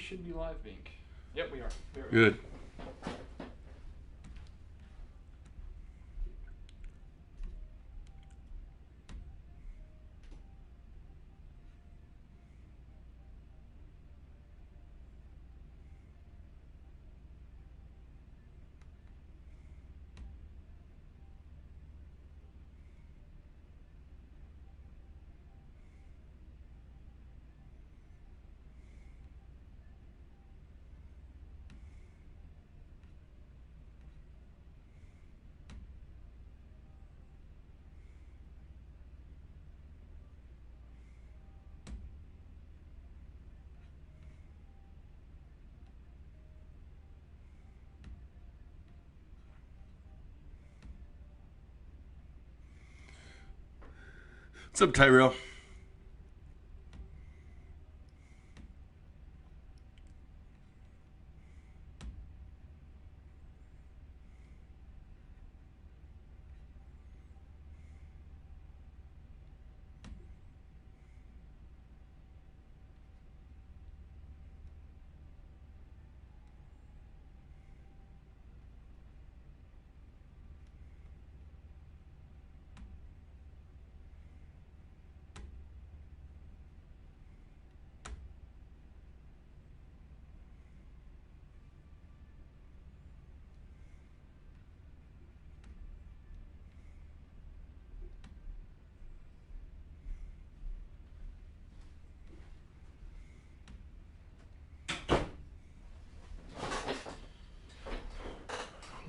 should be live, Bink. Yep, we are. Good. What's up, Tyrell?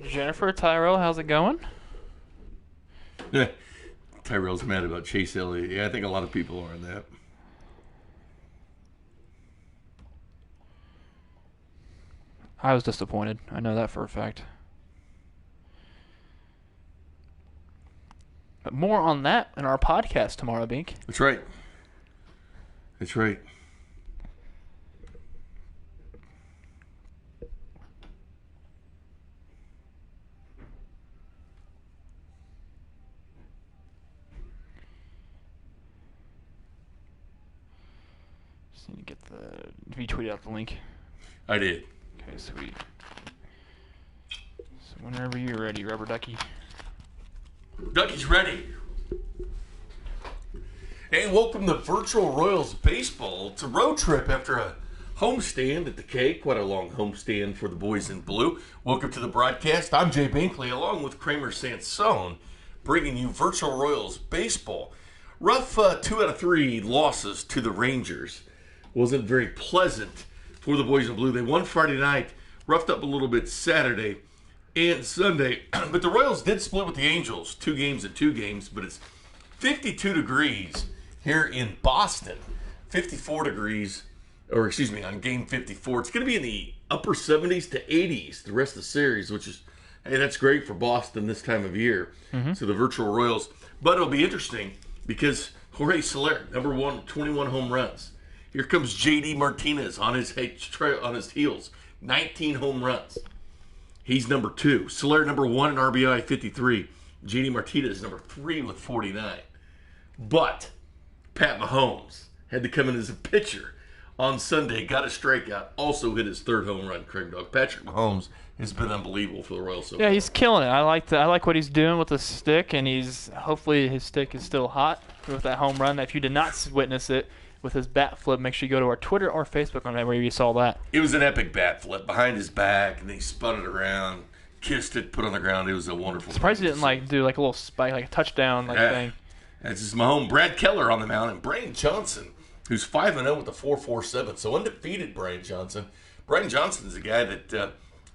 Jennifer, Tyrell, how's it going? Yeah. Tyrell's mad about Chase Elliott. Yeah, I think a lot of people are on that. I was disappointed. I know that for a fact. But more on that in our podcast tomorrow, Bink. That's right. That's right. Just need to get the... Have you tweeted out the link? I did. Okay, sweet. So whenever you're ready, Rubber Ducky. Ducky's ready. Hey, welcome to Virtual Royals Baseball. It's a road trip after a homestand at the K. Quite a long homestand for the boys in blue. Welcome to the broadcast. I'm Jay Binkley, along with Kramer Sansone, bringing you Virtual Royals Baseball. Rough 2 out of 3 losses to the Rangers. Wasn't very pleasant for the boys in blue. They won Friday night, roughed up a little bit Saturday and Sunday. But the Royals did split with the Angels, 2 games at 2 games, but it's 52 degrees here in Boston. 54 degrees, or excuse me, on game 54. It's going to be in the upper 70s to 80s the rest of the series, which is, hey, that's great for Boston this time of year. So the Virtual Royals. But it'll be interesting because Jorge Soler, number 1, 21 home runs. Here comes J.D. Martinez on his heels, 19 home runs. He's number 2. Soler number 1 in RBI, 53. J.D. Martinez number 3 with 49. But Pat Mahomes had to come in as a pitcher on Sunday, got a strikeout, also hit his 3rd home run, Craig Dog. Patrick Mahomes has been unbelievable for the Royals so far. Yeah, he's killing it. I like what he's doing with the stick, and hopefully his stick is still hot with that home run. If you did not witness it with his bat flip, make sure you go to our Twitter or Facebook on that where you saw that. It was an epic bat flip behind his back, and then he spun it around, kissed it, put it on the ground. It was a wonderful. Surprised he didn't do a little spike, like a touchdown thing. That's his Mahomes. Brad Keller on the mound, and Brian Johnson, who's 5-0 with a 4.47, so undefeated. Brian Johnson. Brian Johnson's a guy that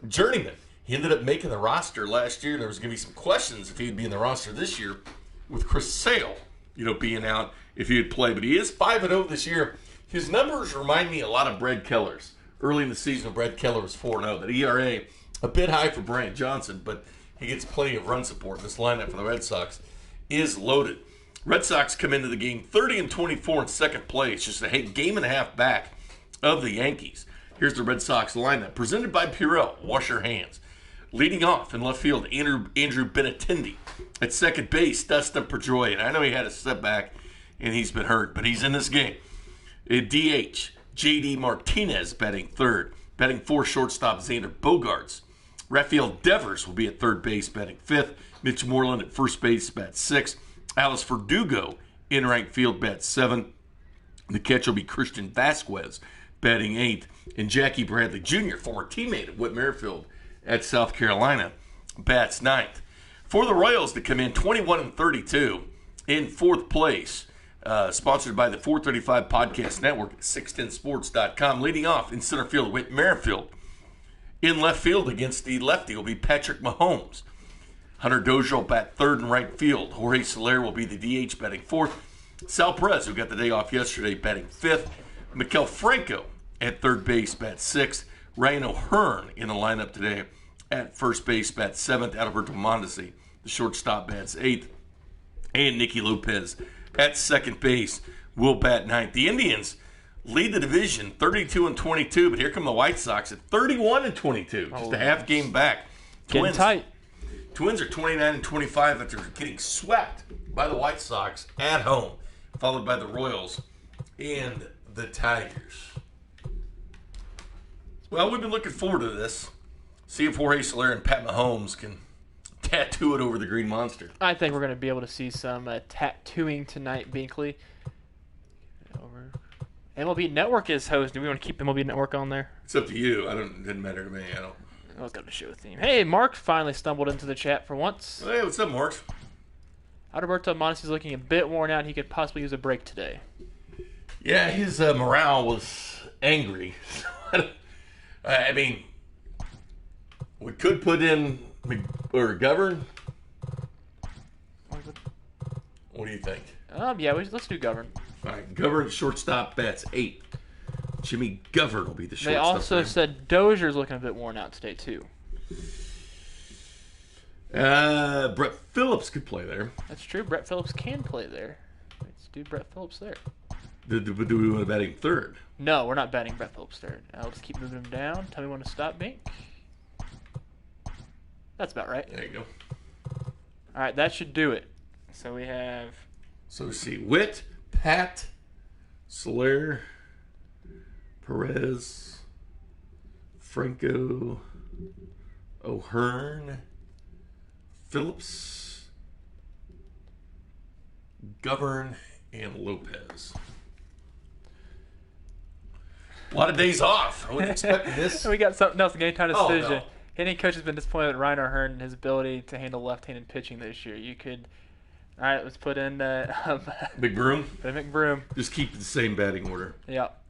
journeyman. He ended up making the roster last year. There was going to be some questions if he'd be in the roster this year with Chris Sale, being out if he would play. But he is 5-0 this year. His numbers remind me a lot of Brad Keller's. Early in the season, Brad Keller was 4-0. That ERA, a bit high for Brian Johnson, but he gets plenty of run support. This lineup for the Red Sox is loaded. Red Sox come into the game 30-24 in second place, just a game and a half back of the Yankees. Here's the Red Sox lineup, presented by Purell. Wash your hands. Leading off in left field, Andrew Benintendi. At second base, Dustin Pedroia. And I know he had a setback and he's been hurt, but he's in this game. At DH, J.D. Martinez batting third. Batting fourth, shortstop Xander Bogaerts. Rafael Devers will be at third base, batting fifth. Mitch Moreland at first base, bats sixth. Alice Verdugo in right field, bats seventh. The catcher will be Christian Vasquez, batting eighth. And Jackie Bradley Jr., former teammate of Whit Merrifield at South Carolina, bats ninth. For the Royals to come in 21-32 in fourth place, sponsored by the 435 Podcast Network at 610sports.com. Leading off in center field, Whit Merrifield. In left field against the lefty will be Patrick Mahomes. Hunter Dozier will bat third in right field. Jorge Soler will be the DH, batting fourth. Sal Perez, who got the day off yesterday, batting fifth. Maikel Franco at third base, bats sixth. Ryan O'Hearn in the lineup today at first base, bats seventh. Adalberto Mondesi, the shortstop, bats eighth. And Nicky Lopez at second base will bat ninth. The Indians lead the division 32-22, but here come the White Sox at 31-22, just a half game back. Getting tight. Twins are 29-25 after getting swept by the White Sox at home, followed by the Royals and the Tigers. Well, we've been looking forward to this. See if Jorge Soler and Pat Mahomes can tattoo it over the Green Monster. I think we're going to be able to see some tattooing tonight, Binkley. Over. MLB Network is hosting. Do we want to keep MLB Network on there? It's up to you. It didn't matter to me. I was going to show a theme. Hey, Mark finally stumbled into the chat for once. Hey, what's up, Mark? Adalberto Mondesi is looking a bit worn out. He could possibly use a break today. Yeah, his morale was angry. I mean, we could put in Govern. What do you think? Yeah, let's do Govern. All right, Govern shortstop, bats eight. Jimmy Govern will be the shortstop. They also said Dozier's looking a bit worn out today, too. Brett Phillips could play there. That's true. Brett Phillips can play there. Let's do Brett Phillips there. Do we want to bat him third? No, we're not batting Brett Phillips third. I'll just keep moving him down. Tell me when to stop, Bink. That's about right. There you go. All right, that should do it. So we have... So we see Whit, Pat, Soler, Perez, Franco, O'Hearn, Phillips, Govern, and Lopez. A lot of days off. I wasn't expecting this. We got something else, game time decision. No. Any coach has been disappointed with Ryan O'Hearn and his ability to handle left-handed pitching this year. You could... All right, let's put in... Big Broom? McBroom. Just keep the same batting order. Yep.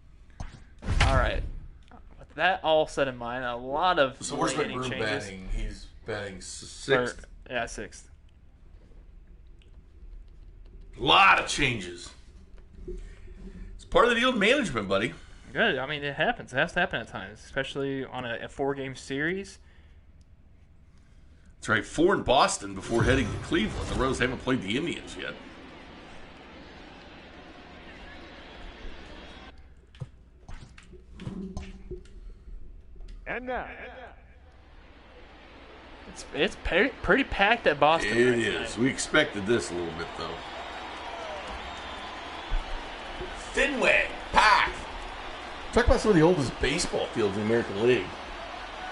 All right. With that all set in mind, a lot of So where's changes. McBroom batting? He's batting sixth. Yeah, sixth. A lot of changes. It's part of the deal with management, buddy. Good. I mean, it happens. It has to happen at times, especially on a 4-game series. That's right. 4 in Boston before heading to Cleveland. The Royals haven't played the Indians yet. And now. It's pretty packed at Boston. It right is. tonight. We expected this a little bit, though. Fenway Park. Talk about some of the oldest baseball fields in the American League.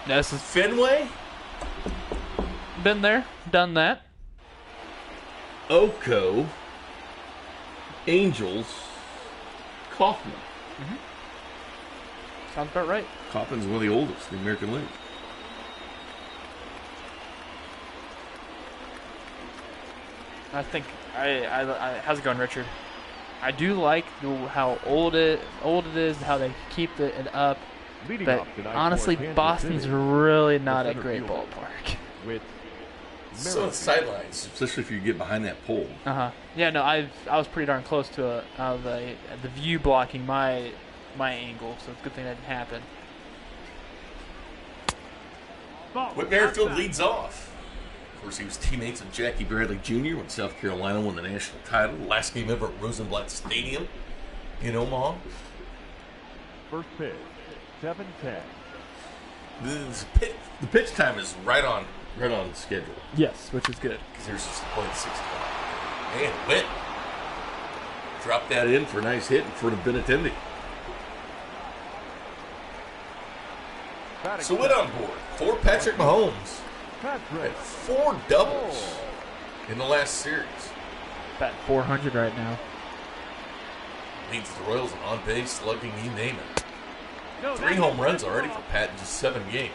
This has Fenway, been there, done that. Oco, Angels, Kauffman. Sounds about right. Kauffman's one of the oldest in the American League. I think how's it going, Richard? I do like how old it is, how they keep it up. Leading But off tonight honestly, for Kansas Boston's City, really not the a great center fielder. ballpark. With So on the sidelines, especially if you get behind that pole. Yeah, no, I was pretty darn close to the view blocking my angle, so it's a good thing that didn't happen. Whit Merrifield leads off. Of course, he was teammates with Jackie Bradley Jr. when South Carolina won the national title. Last game ever at Rosenblatt Stadium in Omaha. First pitch, 7:10. The pitch time is right on schedule. Yes, which is good. Because there's just point 6 Man, Whit dropped that in for a nice hit in front of Benintendi. So Whit on board for Patrick Mahomes. Patrick. And 4 doubles in the last series. Batting 400 right now. Leads the Royals in on base, slugging, you name it. 3 home runs already for Pat in just 7 games.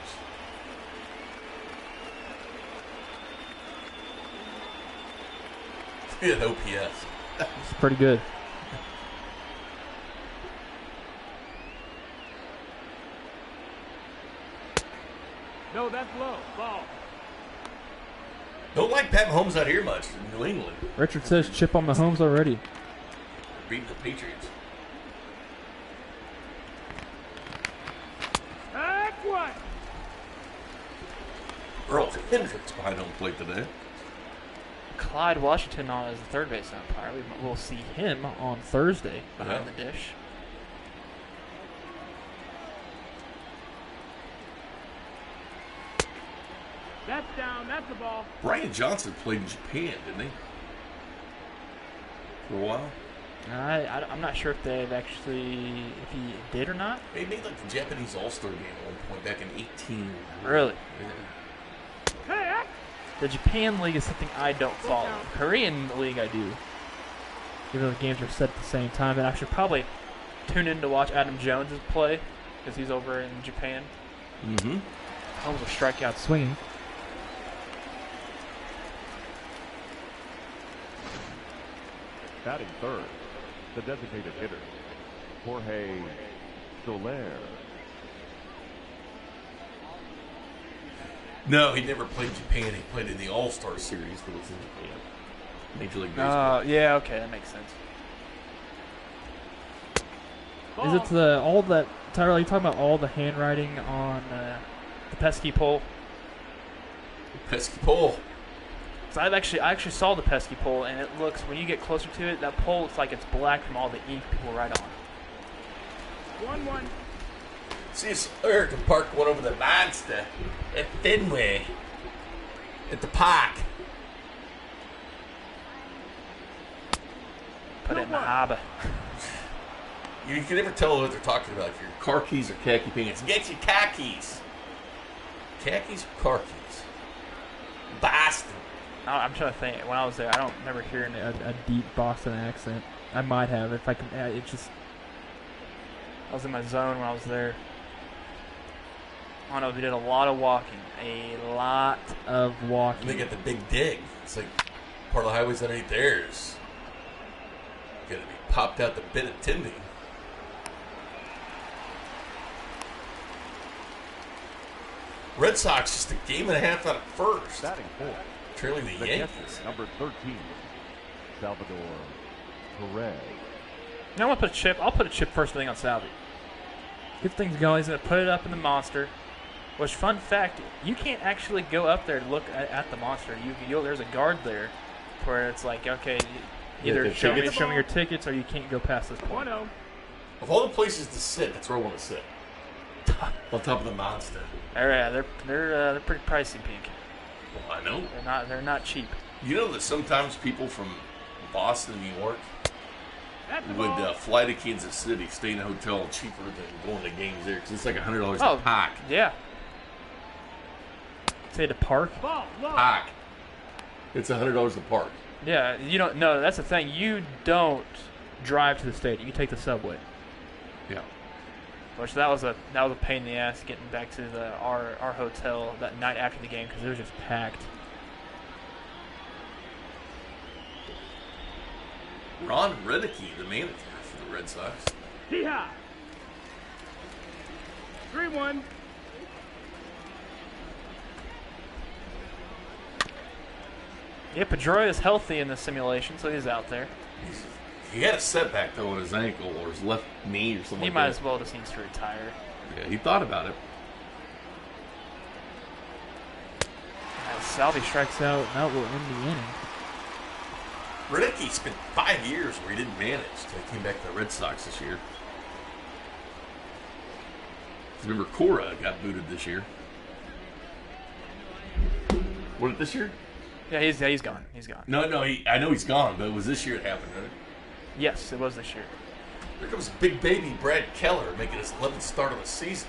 Look at OPS. It's pretty good. No, that's low. Ball. Don't like Pat Mahomes out here much in New England. Richard says chip on Mahomes already. Beating the Patriots. Heck what? Earl Hendricks behind home plate today. Clyde Washington on as the third base umpire. We'll see him on Thursday behind the dish. That's down. That's the ball. Brian Johnson played in Japan, didn't he? For a while. I'm not sure if he did or not. He made like the Japanese All-Star game at one point back in 18. Really? Yeah. Hey, The Japan League is something I don't follow. Korean League I do. Even though the games are set at the same time. And I should probably tune in to watch Adam Jones play because he's over in Japan. Mm-hmm. That was a strikeout swinging. batting third, the designated hitter, Jorge Soler. No, he never played Japan. He played in the All-Star Series that was in Japan. Major League Baseball. Yeah, okay, that makes sense. Ball. Is it all that, Tyler, are you talking about all the handwriting on the pesky pole? Pesky pole. So I actually saw the pesky pole, and it looks, when you get closer to it, that pole looks like it's black from all the ink people write on. 1-1. See, if Sawyer can park one over the monster at Fenway at the park. Put it in the harbor. You can never tell what they're talking about. If your car keys or khaki pants, get your car keys. Khakis or car keys? Boston. I'm trying to think. When I was there, I don't remember hearing a deep Boston accent. I might have if I can. It just, I was in my zone when I was there. I don't know. We did a lot of walking. A lot of walking. And they got the big dig. It's like part of the highways underneath theirs. Got to be popped out the bit of Tindy. Red Sox just a game and a half out of first. Batting fourth, Trailing the the Yankees. catcher, number 13, Salvador Perez. Now I'm gonna put a chip. I'll put a chip first thing on Salvi. Get things going. He's gonna put it up in the monster. Which, fun fact, you can't actually go up there to look at the monster. There's a guard there, where it's like, okay, either show me your tickets, or you can't go past this point. 1-0. Of all the places to sit, that's where I want to sit. On top of the monster. They're pretty pricey, Pink. Well, I know. They're not cheap. You know that sometimes people from Boston, New York, That's the would ball. fly to Kansas City, stay in a hotel cheaper than going to games there because it's like $100 Oh, a pack. Yeah. Say to park. Ball, low. Pack. It's $100 a park. Yeah, you don't. No, that's the thing. You don't drive to the stadium. You take the subway. Yeah. Which that was a pain in the ass getting back to our hotel that night after the game because it was just packed. Ron Reddicky, the manager for the Red Sox. Hee-haw. 3-1. Yeah, Pedroia is healthy in the simulation, so he's out there. He had a setback, though, on his ankle or his left knee or something He like might that. as well just needs to retire. Yeah, he thought about it. As Salvi strikes out, and that will end the inning. Reddicky spent 5 years where he didn't manage until he came back to the Red Sox this year. Remember, Cora got booted this year. Was it this year? Yeah, he's gone. He's gone. No, I know he's gone, but it was this year it happened, right? Yes, it was this year. Here comes big baby Brad Keller making his 11th start of the season.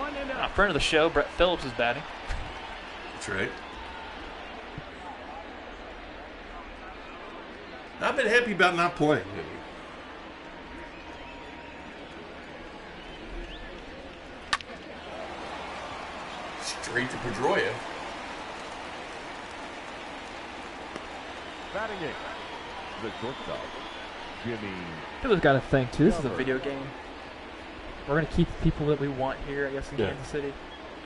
Friend of the show, Brett Phillips is batting. That's right. I've been happy about not playing. Straight to Pedroia. Batting it, the shortstop, Jimmy. People's got to think, too. This is a video game. We're going to keep the people that we want here, I guess, in Kansas City.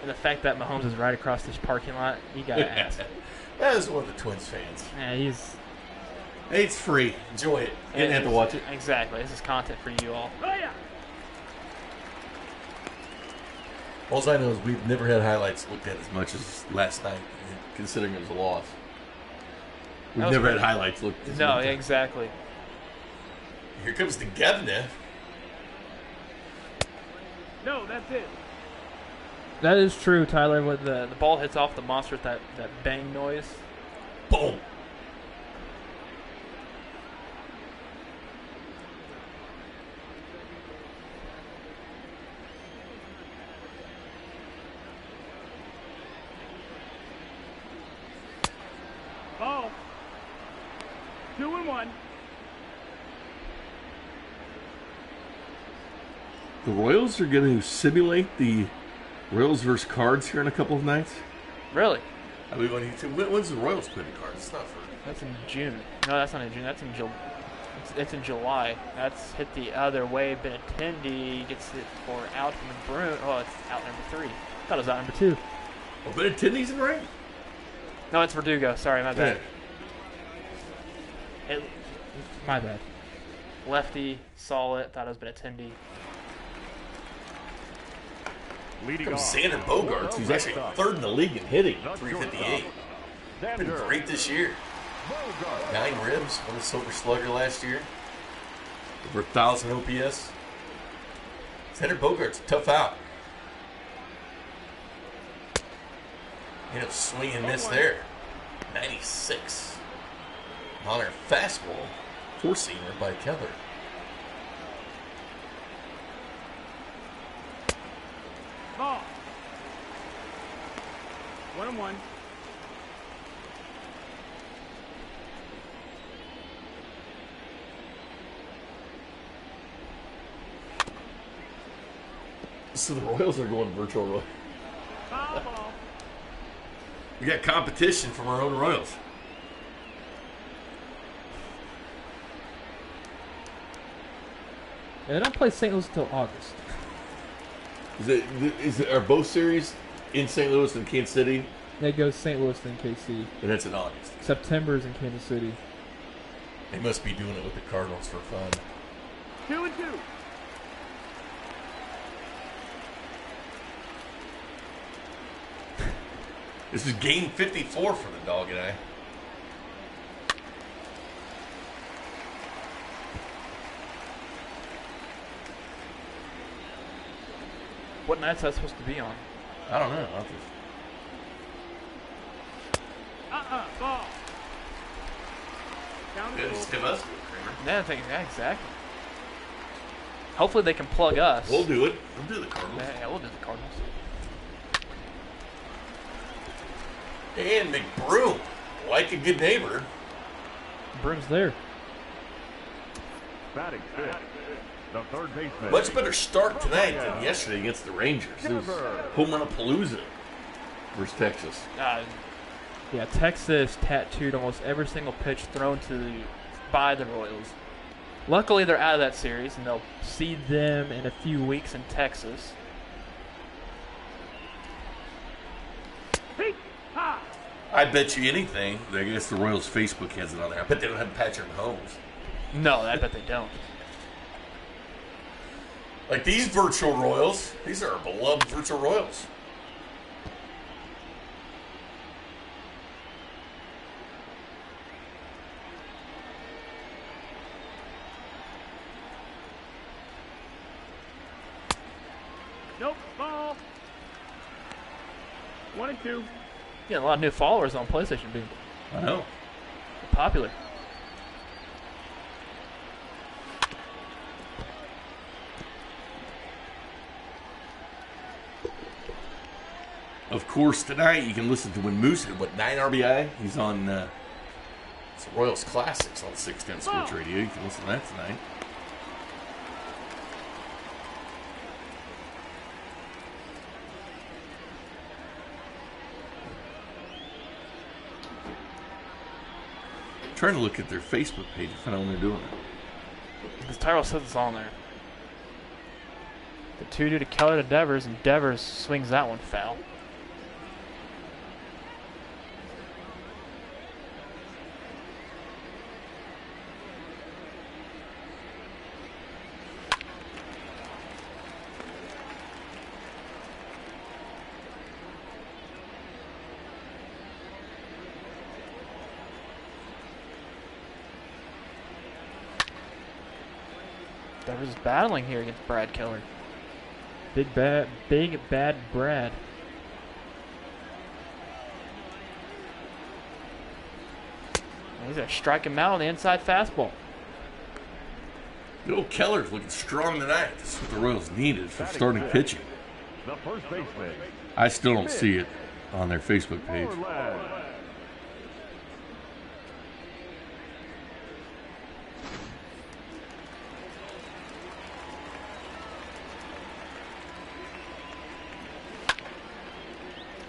And the fact that Mahomes is right across this parking lot, you got to ask. That is one of the Twins fans. Yeah, he's... Hey, it's free. Enjoy it. You didn't have to watch it. Exactly. This is content for you all. Oh, yeah. All I know is we've never had highlights looked at as much as last night, considering it was a loss. We've never had highlights looked as No, much. exactly. Here comes the governor. No, that's it. That is true, Tyler. When the ball hits off the monster with that bang noise. Boom. Ball. 2-1. The Royals are going to simulate the Royals versus Cards here in a couple of nights. Really? I mean, when's the Royals play the Cards? It's not for... That's in June. No, that's not in June. That's in it's in July. That's hit the other way. Benintendi gets it for out from the Bruin. Oh, it's out number 3. I thought it was out number 2. Oh, Benintendi's in right? No, it's Verdugo. Sorry, my bad. My bad. Lefty, saw it, thought it was Benintendi. Leading Comes off. Xander Bogaerts, who's actually third in the league in hitting, The 358. shortstop, Been Xander great this year. Bogaerts. 9 ribs, won the Silver Slugger last year. Over 1,000 OPS. Xander Bogaerts, tough out. You know, swing and miss there. 96. Honor fastball. 4-seamer by Keller. Ball. 1-1. So the Royals are going virtual Royals. Foul ball. We got competition from our own Royals. Yeah, they don't play St. Louis until August. Are both series in St. Louis and Kansas City? They go St. Louis then KC. And that's in August. September is in Kansas City. They must be doing it with the Cardinals for fun. 2-2. This is game 54 for the Dog and I. What night's that supposed to be on? I don't know. Ball. Down the Yeah, goal. just give us a Kramer. Yeah, exactly. Hopefully they can plug us. We'll do it. We'll do the Cardinals. Yeah, we'll do the Cardinals. And McBroom, like a good neighbor. Broom's there. Batting fifth, the third baseman. Much better start tonight than yesterday against the Rangers. It was home run palooza versus Texas. Yeah, Texas tattooed almost every single pitch thrown by the Royals. Luckily, they're out of that series, and they'll seed them in a few weeks in Texas. I bet you anything. I guess the Royals Facebook has it on there. I bet they don't have Patrick Mahomes. No, I bet they don't. Like these virtual Royals, these are our beloved virtual Royals. Nope. Ball. 1-2. Yeah, a lot of new followers on PlayStation being I know. popular. Of course, tonight you can listen to when Moose hit, 9 RBI? He's on it's Royals Classics on 610 Sports Radio. You can listen to that tonight. Trying to look at their Facebook page to find out when they're doing it. Because Tyrell says it's on there. The 2-2 to Keller to Devers, and Devers swings that one foul. Devers is battling here against Brad Keller. Big bad Brad. He's gonna strike him out on the inside fastball. The old Keller's looking strong tonight. This is what the Royals needed for starting pitching. The first baseman. I still don't see it on their Facebook page. Orlando.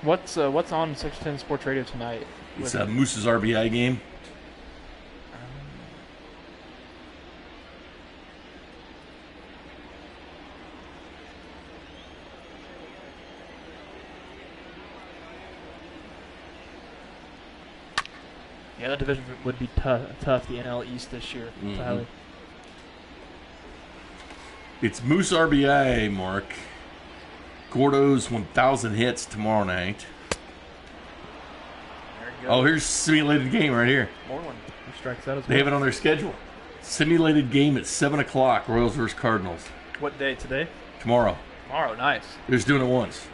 What's on 610 Sports Radio tonight? It's Moose's RBI game. Yeah, that division would be tough, the NL East this year, Tyler. It's Moose RBI, Mark. Gordo's 1,000 hits tomorrow night. There you go. Oh, here's simulated game right here. More one. He strikes out as well. They have it on their schedule. Simulated game at 7 o'clock, Royals versus Cardinals. What day today? Tomorrow. Tomorrow, nice. They're just doing it once.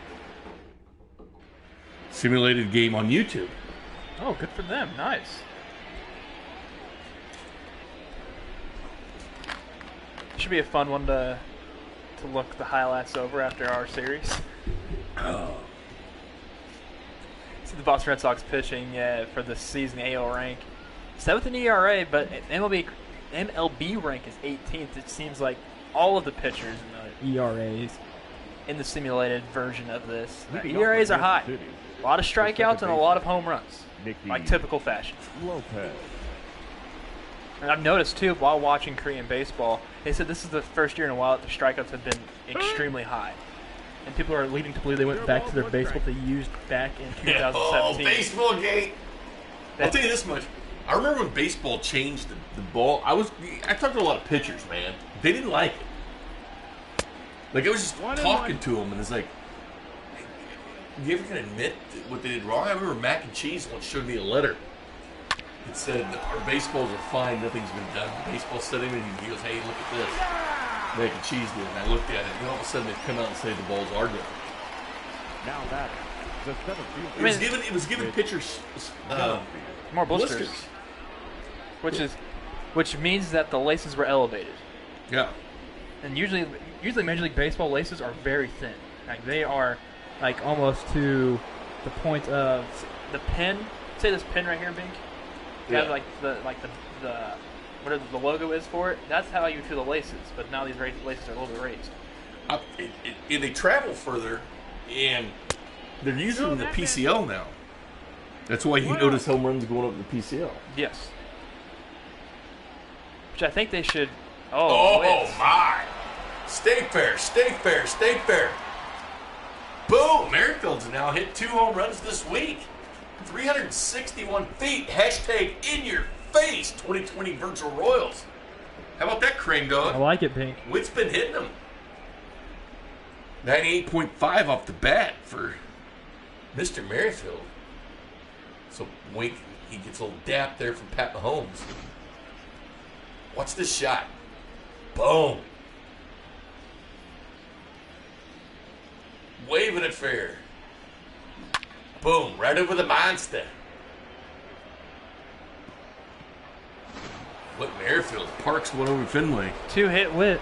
Simulated game on YouTube. Oh, good for them. Nice. Should be a fun one to look the highlights over after our series. Oh. See the Boston Red Sox pitching for the season AL rank. 7th in ERA, but MLB rank is 18th. It seems like all of the pitchers in the ERAs in the simulated version of this. ERAs are high. A lot of strikeouts and a lot of home runs, like typical fashion. Lopez. And I've noticed, too, while watching Korean baseball, they said this is the first year in a while that the strikeouts have been extremely high. And people are leading to believe they went back to their baseball they used back in 2017. Oh, baseball gate. I'll tell you this much. I remember when baseball changed the ball. I talked to a lot of pitchers, man. They didn't like it. Like, I was just talking to them, and it's like, you ever gonna admit what they did wrong? I remember Mac and Cheese once showed me a letter. It said, our baseballs are fine, nothing's been done. The baseball set him, and he goes, hey, look at this. Mac and Cheese did, and I looked at it, and all of a sudden they come out and say the balls are good. Now that the center field. It was giving pitchers More blisters. Which means that the laces were elevated. Yeah. And usually Major League Baseball laces are very thin. Like they are like almost to the point of the pin. Say this pin right here, Bink. You have like the whatever the logo is for it. That's how you feel the laces. But now these laces are a little bit raised. And they travel further, and they're using the PCL now. That's why you notice home runs going up the PCL. Yes. Which I think they should. Oh Whit. my! Stay fair, stay fair, stay fair. Boom! Merrifield's now hit 2 home runs this week. 361 feet. Hashtag in your face 2020 Virtual Royals. How about that, Crane Dog? I like it, Pink. Whit's been hitting them. 98.5 off the bat for Mr. Merrifield. So Wink, he gets a little dap there from Pat Mahomes. Watch this shot. Boom. Waving it fair. Boom, right over the monster. Whit Merrifield parks one over Fenway. 2-hit Whit.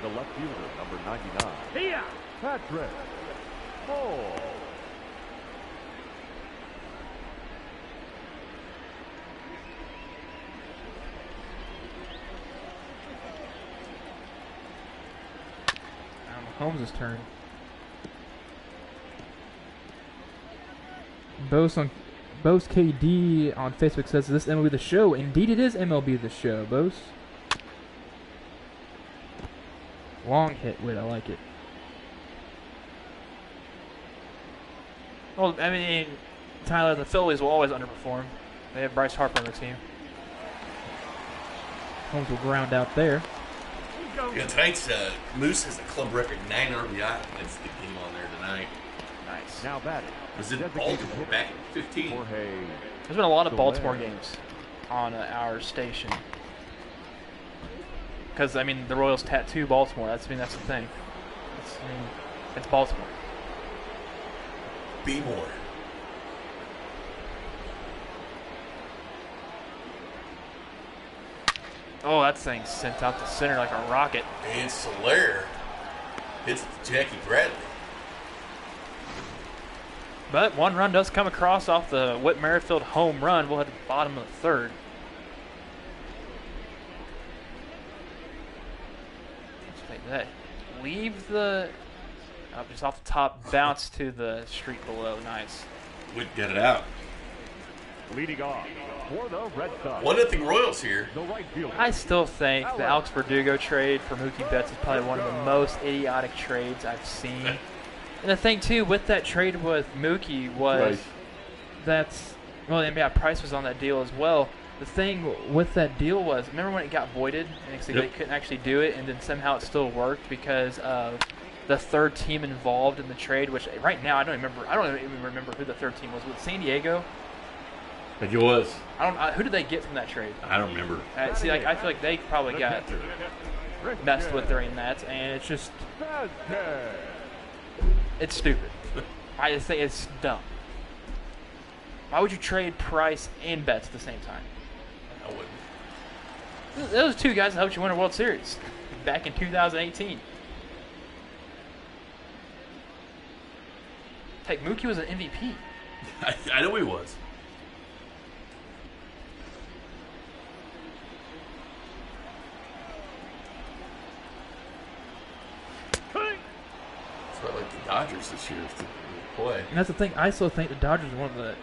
The left fielder, number 99. Here. Patrick. Ball. Holmes' turn. Bose KD on Facebook says, "Is this MLB The Show?" Indeed, it is MLB The Show, Bose. Long hit, Whit. I like it. Well, I mean, Tyler, the Phillies will always underperform. They have Bryce Harper on the team. Holmes will ground out there. Yeah, tonight's Moose has a club record 9 RBI. That's the game on there tonight. Nice. Now batting. Was it Baltimore back in 15? There's been a lot of Baltimore games on our station. Because, I mean, the Royals tattoo Baltimore. That's the thing. It's Baltimore. Be more. Oh, that thing sent out the center like a rocket. And Soler hits Jackie Bradley. But one run does come across off the Whit Merrifield home run. We'll head to the bottom of the third. Let's make that. Leave the... just off the top, bounce to the street below. Nice. Whit got it out. Leading off for the Red Sox. 1-0 Royals here. The right fielder. I still think the Alex Verdugo trade for Mookie Betts is probably one of the most idiotic trades I've seen. And the thing, too, with that trade with Mookie was well, yeah, Price was on that deal as well. The thing with that deal was, remember when it got voided and they couldn't actually do it, and then somehow it still worked because of the third team involved in the trade, which right now I don't even remember who the third team was. Was it San Diego? I think it was. Who did they get from that trade? I don't remember. I feel like they probably got messed with during that, and it's just, it's stupid. I just think it's dumb. Why would you trade Price and Betts at the same time? I wouldn't. Those two guys that helped you win a World Series back in 2018. Heck, Mookie was an MVP. I know he was. That's what I like the Dodgers this year to play. And that's the thing. I still think the Dodgers are one of the...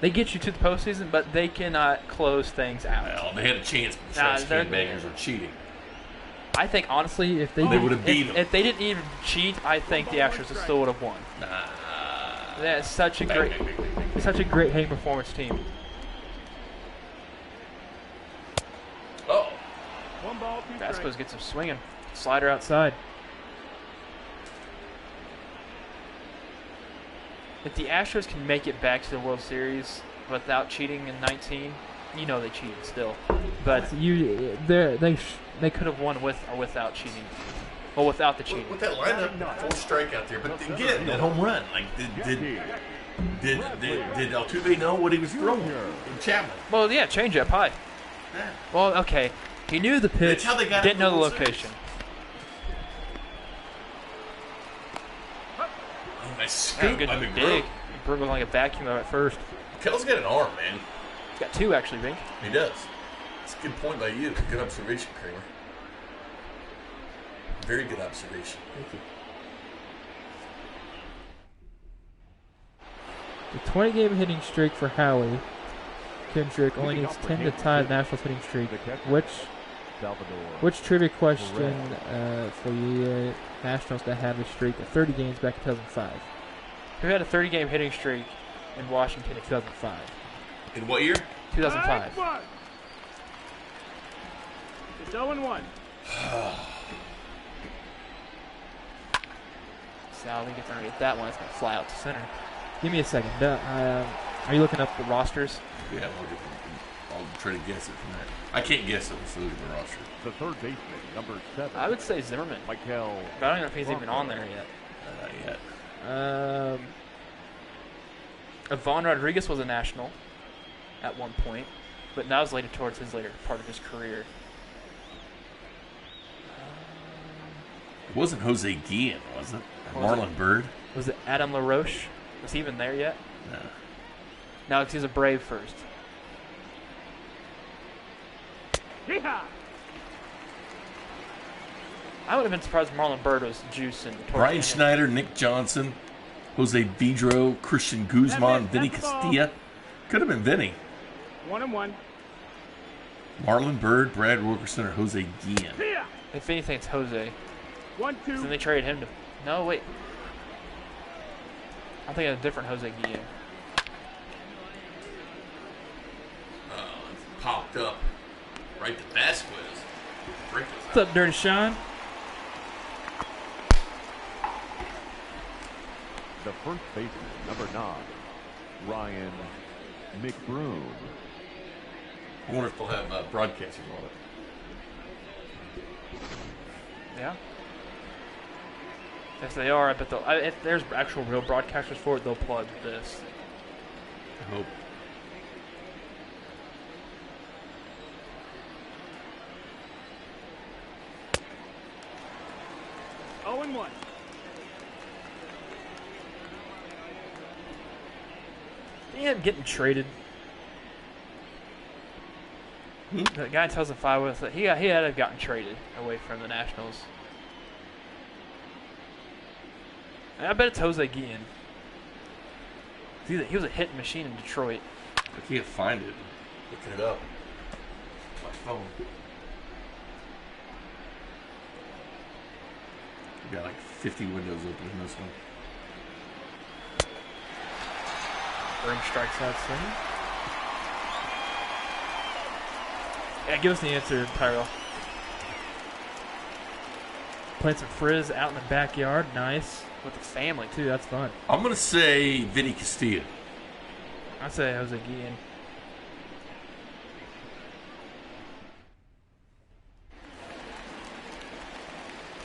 They get you to the postseason, but they cannot close things out. Well, they had a chance, but the Sox bangers are cheating. I think, honestly, if they would have beat them. If they didn't even cheat, I think the Astros still would have won. That's such a great hitting performance team. Oh. One ball, two strikes. Vasquez gets him swinging. Slider outside. If the Astros can make it back to the World Series without cheating in 19, you know they cheated still. But they could have won with or without cheating. Well, without the cheating. With that lineup, full strike out there. But again, that home run. Like, did Altuve know what he was throwing in Chapman? Well, yeah, change up high. Yeah. Well, okay. He knew the pitch, That's how they got didn't know the World location. Series. Nice scoop by Good McGrew. dig. McGrew was like a vacuum at first. Kell's got an arm, man. He's got two, actually, Bink. He does. It's a good point by you. Good observation, Kramer. Very good observation. Thank you. The 20-game hitting streak for Howie Kendrick only needs 10 to tie the Nationals hitting streak. Which trivia question for the Nationals that had a streak of 30 games back in 2005? Who had a 30-game hitting streak in Washington in 2005? In what year? 2005. It's 0-1. Sally gets to get that one. It's going to fly out to center. Give me a second. Are you looking up the rosters? Yeah, I'll try to guess it from that. I can't guess it. So look at the roster. The third baseman, number 7. I would say Zimmerman. Michael. But I don't know if he's even on there yet. Not yet. Ivan Rodriguez was a National at one point, but that was later towards his later part of his career. It wasn't Jose Guillen, was it? Or Was Marlon Byrd? Was it Adam LaRoche? Was he even there yet? No. No, because he's a Brave first. Yeehaw! I would have been surprised if Marlon Byrd was juicing. Brian Schneider, Nick Johnson, Jose Vidro, Christian Guzman, Vinny Castilla. Could have been Vinny. 1-1. Marlon Byrd, Brad Wilkerson, or Jose Guillen. Yeah. If anything, it's Jose. 1-2. Then they traded him to. No, wait. I'm thinking of a different Jose Guillen. It's popped up right to Vasquez. What's up, Dirty Sean? The first baseman, number 9, Ryan McBroom. I wonder if they'll have broadcasters on it. Yeah. If they are, I bet they'll. If there's actual real broadcasters for it, they'll plug this. I hope. Oh, 0-1. He ended up getting traded. The guy in 2005 was that he had to have gotten traded away from the Nationals. I bet it's Jose Guillen. He was a hitting machine in Detroit. I can't find it. Looking it up. My phone. We got like 50 windows open in this one. Broom strikes out swinging. Yeah, give us the answer, Tyrell. Playing some frizz out in the backyard. Nice. With the family, too. That's fun. I'm going to say Vinny Castilla. I'd say Jose Guillen.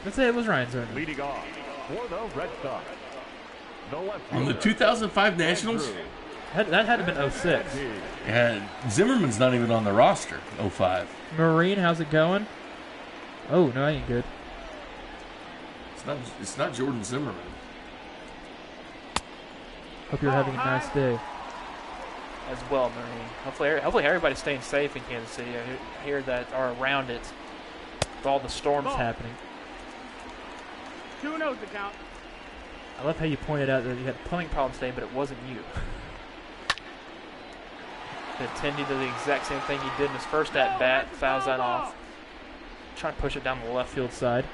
Let's say it was Ryan Zerman. Leading off for the Red Sox. The left On the fielder, 2005 Nationals, Andrew That had to have been 06. and Zimmerman's not even on the roster. 05. Marine, how's it going? Oh, no, I ain't good. It's not Jordan Zimmerman. Hope you're having a nice day. As well, Marine. Hopefully everybody's staying safe in Kansas City. I hear that are around it with all the storms happening. 2-0 the count. I love how you pointed out that you had plumbing problems today, but it wasn't you. The attendee did the exact same thing he did in his first at-bat, fouls that off. Trying to push it down the left field side.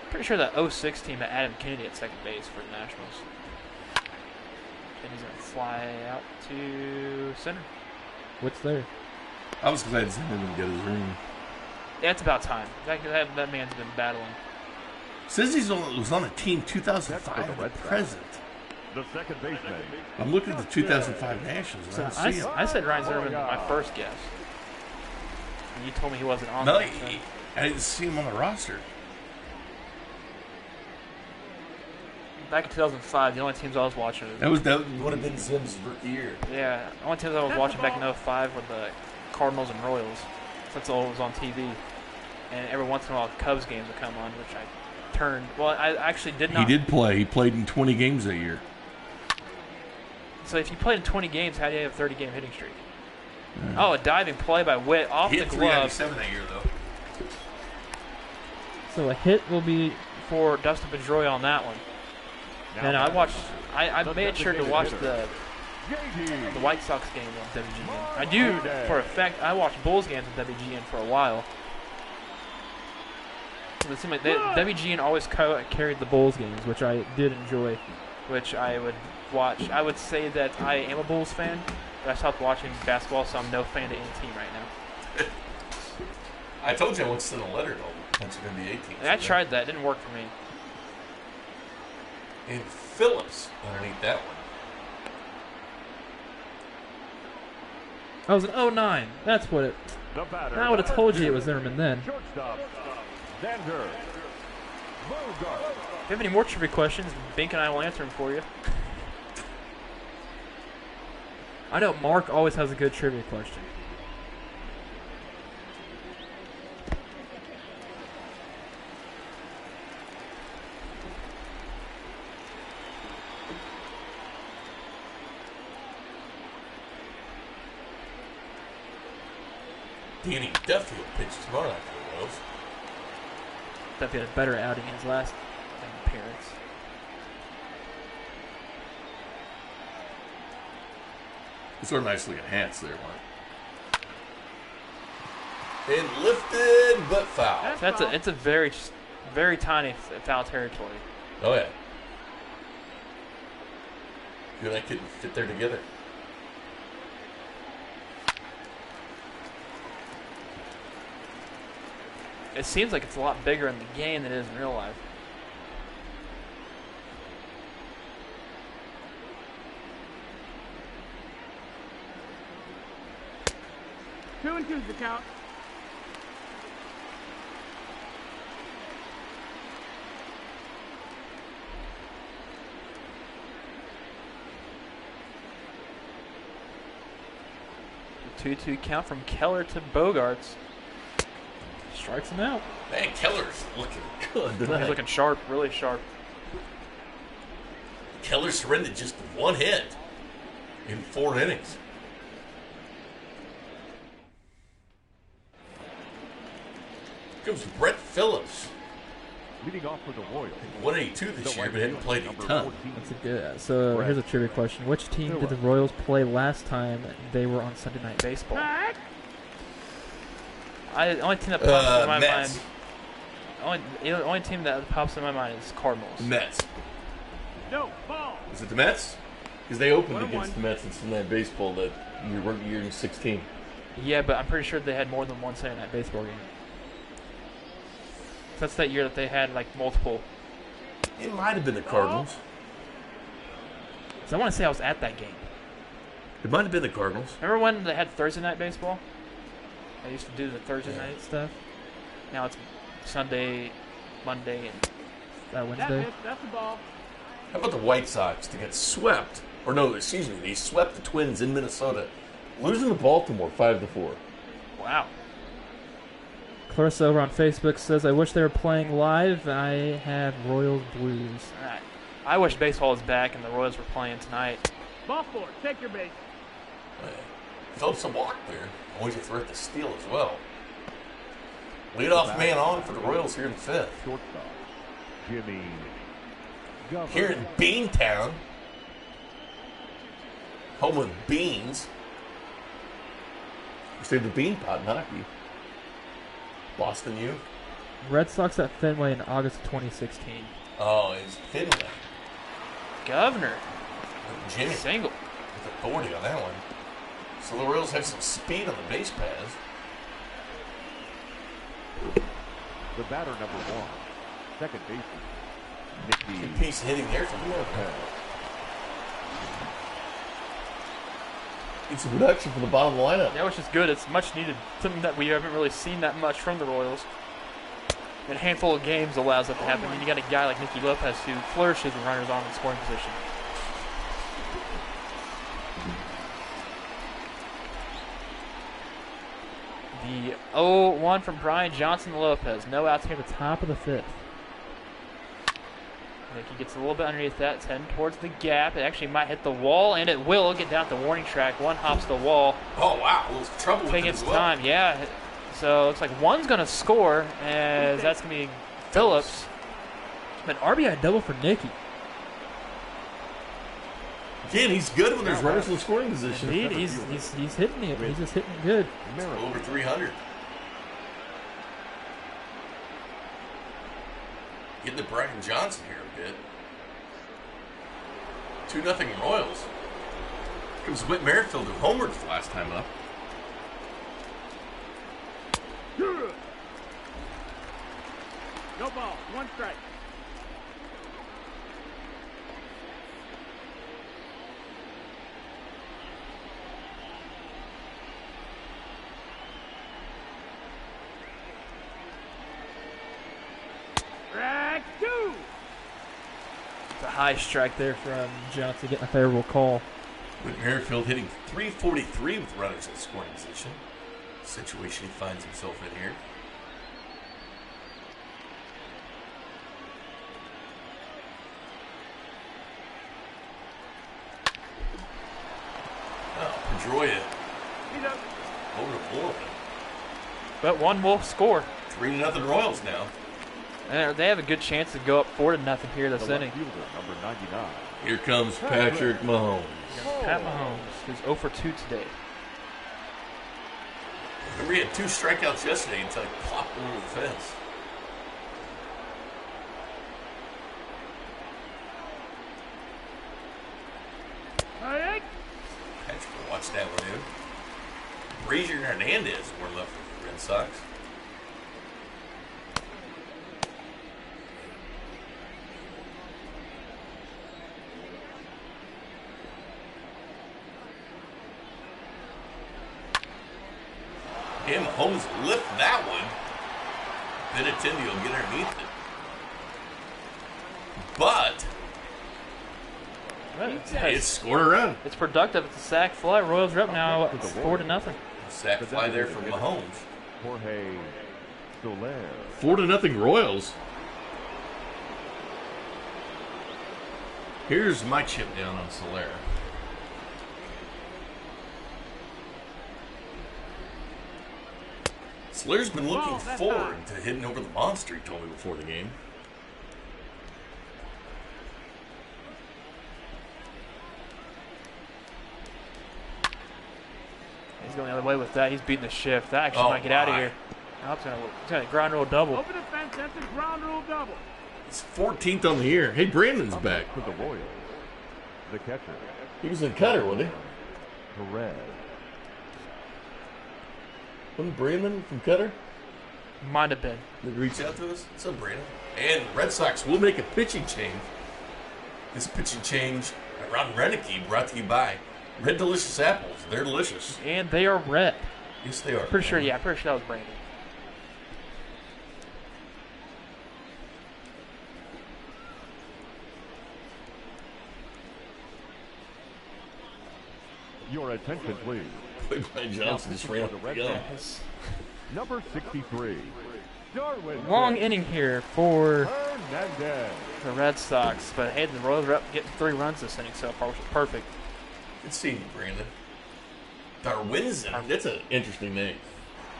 Pretty sure that 06 team had Adam Kennedy at second base for the Nationals. Kennedy's going to fly out to center. What's there? I was glad Zimmerman got his ring. Yeah, it's about time. That man's been battling. Says he was on a team 2005 at present. the second baseman. I'm looking at the 2005 Nationals. And I don't see him. I said Ryan Zimmerman my first guess. And you told me he wasn't on No, there. I didn't see him on the roster. Back in 2005, the only teams I was watching. That would have been Zim's rookie year. Yeah, the only teams I was watching back in 05 were the Cardinals and Royals. That's all that was on TV. And every once in a while, Cubs games would come on, which I turned. Well, I actually did not. He did play. He played in 20 games that year. So if you played in 20 games, how do you have a 30-game hitting streak? Oh, a diving play by Whit off He the had glove. 397 that year, though. So a hit will be for Dustin Pedroia on that one. And I watched. I made sure to watch the White Sox game on WGN. I do, for a fact, I watched Bulls games on WGN for a while. It seemed like WGN always carried the Bulls games, which I did enjoy, which I would watch. I would say that I am a Bulls fan, but I stopped watching basketball, so I'm no fan to any team right now. I told you I went to send a letter to bunch of NBA teams. And I tried that. It didn't work for me. And Phillips underneath that one. I was an 09. That's what it. I would have told you it was Zimmerman then. Shortstop, Xander Bogart. If you have any more trivia questions, Bink and I will answer them for you. I know Mark always has a good trivia question. Danny Duffield pitched tomorrow night for the Royals. Duffy had a better outing in his last appearance. These are nice looking hats there, Mark. And lifted, but foul. It's a very, very tiny foul territory. Oh, yeah. You and I couldn't fit there together. It seems like it's a lot bigger in the game than it is in real life. Two and two's the count. The 2-2 count from Keller to Bogarts. Strikes him out. Man, Keller's looking good tonight. He's looking sharp, really sharp. Keller surrendered just one hit in 4 innings. Comes Brett Phillips. Leading off for the Royals. 182 this year, but hadn't played a ton. That's a good. So here's a trivia question: which team did the Royals play last time they were on Sunday Night Baseball? The only team that pops in my Mets. mind. The only team that pops in my mind is Cardinals. Mets. No, ball. Is it the Mets? Because they opened 1-1. against the Mets in Sunday Night Baseball that year in 16. Yeah, but I'm pretty sure they had more than one Sunday Night Baseball game. That's that year that they had like multiple. It might have been the Cardinals. So I want to say I was at that game. It might have been the Cardinals. Remember when they had Thursday Night Baseball? They used to do the Thursday night stuff. Now it's Sunday, Monday, and Wednesday. That's the ball. How about the White Sox to get swept? Or no, excuse me, they swept the Twins in Minnesota, losing to Baltimore 5-4. wow. Clarissa over on Facebook says, "I wish they were playing live. I have Royals Blues." All right. I wish baseball was back and the Royals were playing tonight. Ball four. Take your base. Phillips a walk there. Always a threat to steal as well. Leadoff man on for the Royals here in the 5th. Shortstop, Jimmy Governor. Here in Beantown, home of Beans. We saved the Bean Pot in hockey. Boston U. Red Sox at Fenway in August of 2016. Oh, it's Finley. Governor. Jimmy Single. with authority on that one. So the Royals have some speed on the base paths. The batter number 1, second baseman, Good Nicky piece of hitting there from the Lopez. Get some production from the bottom of the lineup. Yeah, which is good. It's much needed. Something that we haven't really seen that much from the Royals. And a handful of games allows that to happen. And you got a guy like Nicky Lopez who flourishes with runners on in scoring position. The 0-1 from Brian Johnson Lopez. No outs here. The top of the 5th. Nicky gets a little bit underneath that. It's heading towards the gap. It actually might hit the wall, and it will get down at the warning track. One hops the wall. Oh, wow. A little trouble with Taking it its as well. time, yeah. So it looks like one's going to score, as that's going to be Phillips. An RBI double for Nicky. Again, he's good when there's runners in scoring position. Indeed, he's hitting it. He's just hitting it good. Merrifield. Over 300. Getting to Brian Johnson here a bit. 2-0 Royals. Comes Whit Merrifield, who homered the last time up. No ball. One strike. Strike two. It's a high strike there from Johnson, getting a favorable call. Whit Merrifield hitting .343 with runners in scoring position. Situation he finds himself in here. Oh, Pedroia He's up. over to Moreland. But one will score. 3-0 Royals now. And they have a good chance to go up 4-0 here this The left inning. fielder, number 99. Here comes Patrick Mahomes. Pat Mahomes, who's 0 for 2 today. Remember, he had 2 strikeouts yesterday until he plopped over the fence. Hey, Patrick will watch that one in. Brazier Hernandez were left for the Red Sox. And Mahomes lift that one. Benintendi will get underneath it. But it's scored a run. It's productive. It's a sac fly. Royals are up now. It's 4-0. Sack fly there from Mahomes. Jorge Soler. 4-0 Royals. Here's my chip down on Soler. Soler's been looking forward to hitting over the monster, he told me before the game. He's going the other way with that. He's beating the shift. That actually might get out of here. Oh, he's going to grind roll double. over the fence, that's a ground rule double. It's 14th on the year. Hey, Brandon's back. For the Royals, the catcher, He was in Cutter, wasn't he? Perez. Wasn't Brandon from Cutter? Might have been. Did he reach out to us? What's up, Brandon? And Red Sox will make a pitching change. This pitching change, Ron Renicky, brought to you by Red Delicious Apples. They're delicious. And they are red. Yes, they are. Pretty sure that was Brandon. Your attention, please. Brian Johnson just ran up the gun. Number 63, Darwin Long inning here for Hernandez. the Red Sox. But hey, the Royals are up getting 3 runs this inning so far, which is perfect. Good seeing you, Brandon. Darwinzon. That's an interesting name.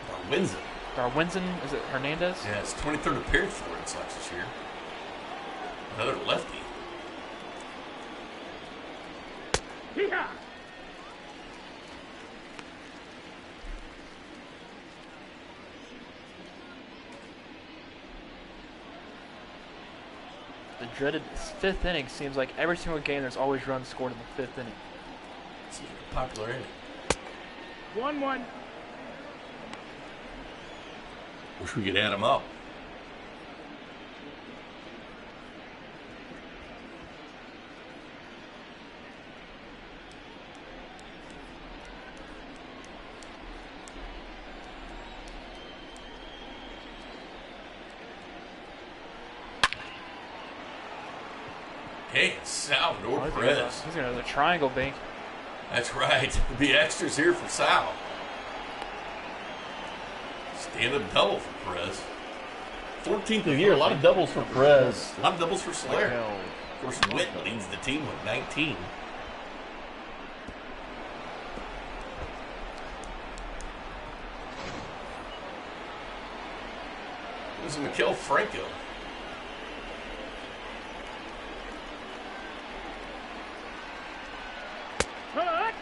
Darwinzon. Darwinzon, is it Hernandez? Yeah, it's 23rd appearance for the Red Sox this year. Another lefty. Hee-haw! The dreaded 5th inning seems like every single game there's always runs scored in the 5th inning. It's a popular inning. 1-1. Wish we could add them up. Hey, Salvador Perez. He's going to the triangle bank. That's right. The extras here for Sal. Stand-up double for Perez. 14th of the year. A lot of doubles for Perez. A lot of doubles for Soler. Of course, Whit leads the team with 19. This is Miguel Franco. Hut!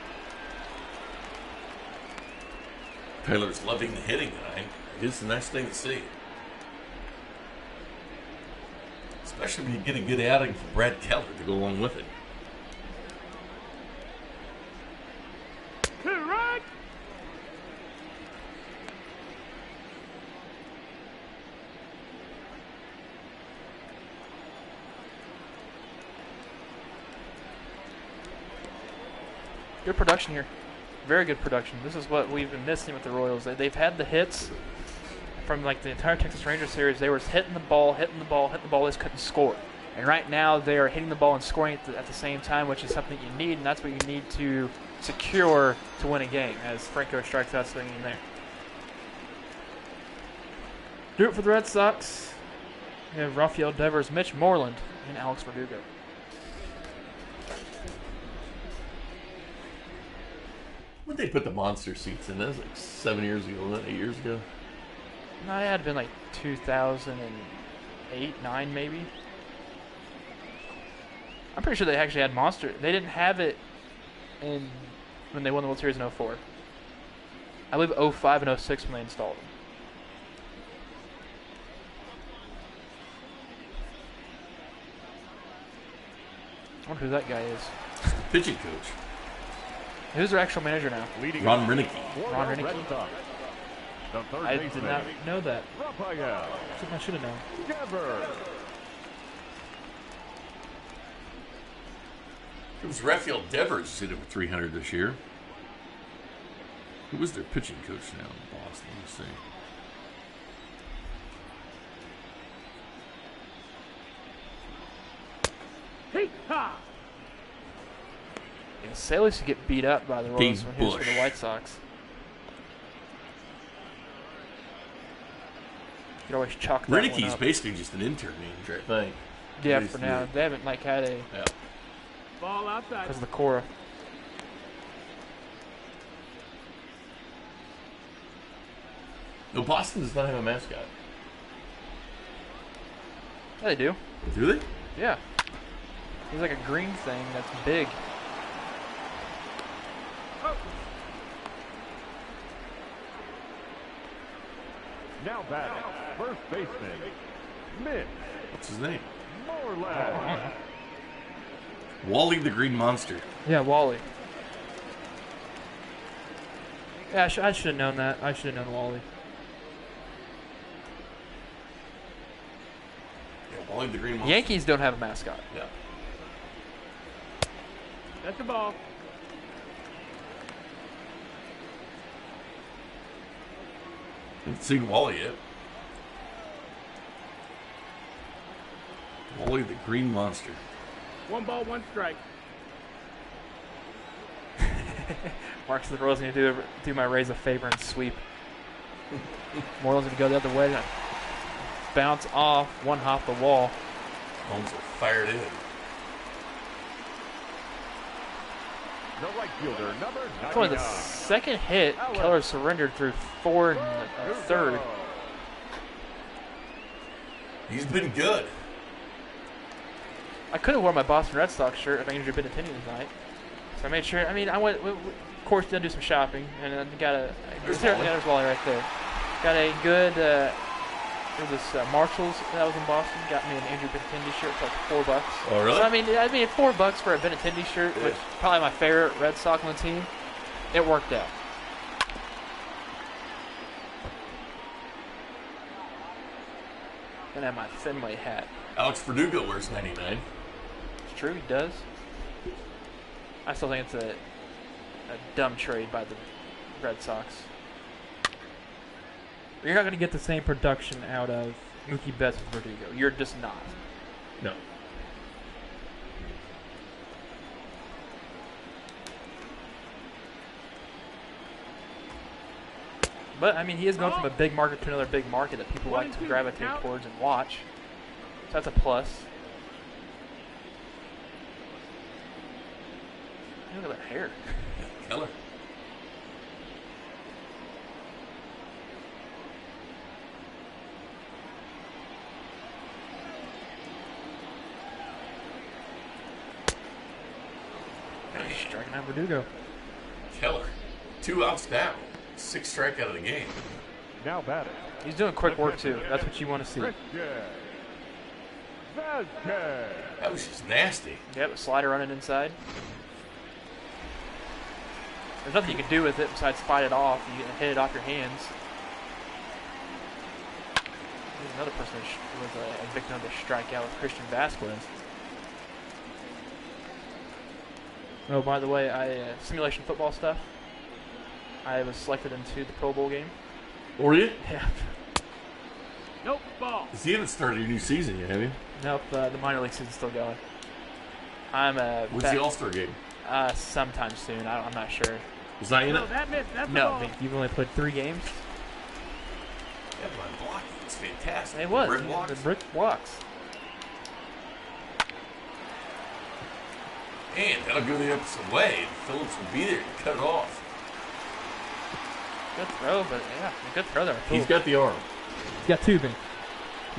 Taylor's loving the hitting tonight. It's a nice thing to see. Especially when you get a good outing from Brad Keller to go along with it. Correct! Good production here. Very good production. This is what we've been missing with the Royals. They've had the hits from like the entire Texas Rangers series. They were hitting the ball, they just couldn't score. And right now they are hitting the ball and scoring at the same time, which is something you need, and that's what you need to secure to win a game, as Franco strikes out swinging in there. Do it for the Red Sox. We have Rafael Devers, Mitch Moreland, and Alex Verdugo. When did they put the monster seats in? That was like 7 years ago, 8 years ago. No, it had been like 2008, 9 maybe. I'm pretty sure they actually had Monster. They didn't have it when they won the World Series in 04. I believe 05 and 06 when they installed them. I wonder who that guy is. Pitching coach. Who's their actual manager now? Ron Renicky. Ron Renicky. Red Sox. The third I baseman, did not know that. Raphael I should have known. Devers. It was Merrifield Devers hit over 300 this year. Who was their pitching coach now in Boston? Let's see. Hee-ha! Yeah, Saleh used to get beat up by the Royals Dave when he was for Bush. the White Sox. You could always chalk that one Renicky's up. basically just an intern manager, I think. Yeah, He's for now. the- They haven't like had a Yeah. Ball outside. because of the Cora. No, Boston does not have a mascot. Yeah, they do. Do they? Yeah. He's like a green thing that's big. Now batting, first baseman, Mitch What's his name? Moreland. Wally the Green Monster. Yeah, Wally. Yeah, I should have known that. I should have known Wally. Yeah, Wally the Green Monster. Yankees don't have a mascot. Yeah. That's the ball. Haven't seen Wally yet. Wally the Green Monster. 1 ball, 1 strike. Mark's the Royals need to do my Rays a favor and sweep. Moreland's going to go the other way. And bounce off, one hop the wall. Homes are fired in. The right fielder, number It's only the 99. second hit Keller surrendered through 4 and a third. He's been good. I could have worn my Boston Red Sox shirt if I injured Benintendi tonight. So I made sure. I mean, I went, of course, did do some shopping, and then got a. There's Yeah, Wally. there's Wally right there. Got a good. It was Marshalls that was in Boston. Got me an Andrew Benintendi shirt for like $4. Oh, really? So I mean, $4 for a Benintendi shirt, which is probably my favorite Red Sox on the team. It worked out. And I have my Fenway hat. Alex Verdugo wears 99. It's true, he does. I still think it's a dumb trade by the Red Sox. You're not going to get the same production out of Mookie Betts with Verdugo. You're just not. No. But, I mean, he is going from a big market to another big market that people like to 1-2, gravitate count. towards and watch. So that's a plus. Look at that hair. Keller. He's striking out Verdugo. Keller. 2 outs down. 6 strikeout of the game. Now batting, He's doing quick work, too. That's what you want to see. Christian Vasquez. That was just nasty. Yep, a slider running inside. There's nothing you can do with it besides fight it off. You can hit it off your hands. There's another person that was a victim of the strikeout with Christian Vasquez. Oh, by the way, simulation football stuff. I was selected into the Pro Bowl game. Were you? Yeah. Nope, ball. You haven't started your new season yet, have you? Nope, the minor league season's still going. I'm When's the All-Star game? sometime soon. I'm not sure. Was I in No, it? that missed. That's the No, ball. You've only played 3 games? Yeah, my blocking is fantastic. It was. Red blocks. The brick blocks. Man, that'll go the opposite way. Phillips will be there to cut it off. Good throw, but yeah, good throw there. He's got the arm. He's got two, Ben.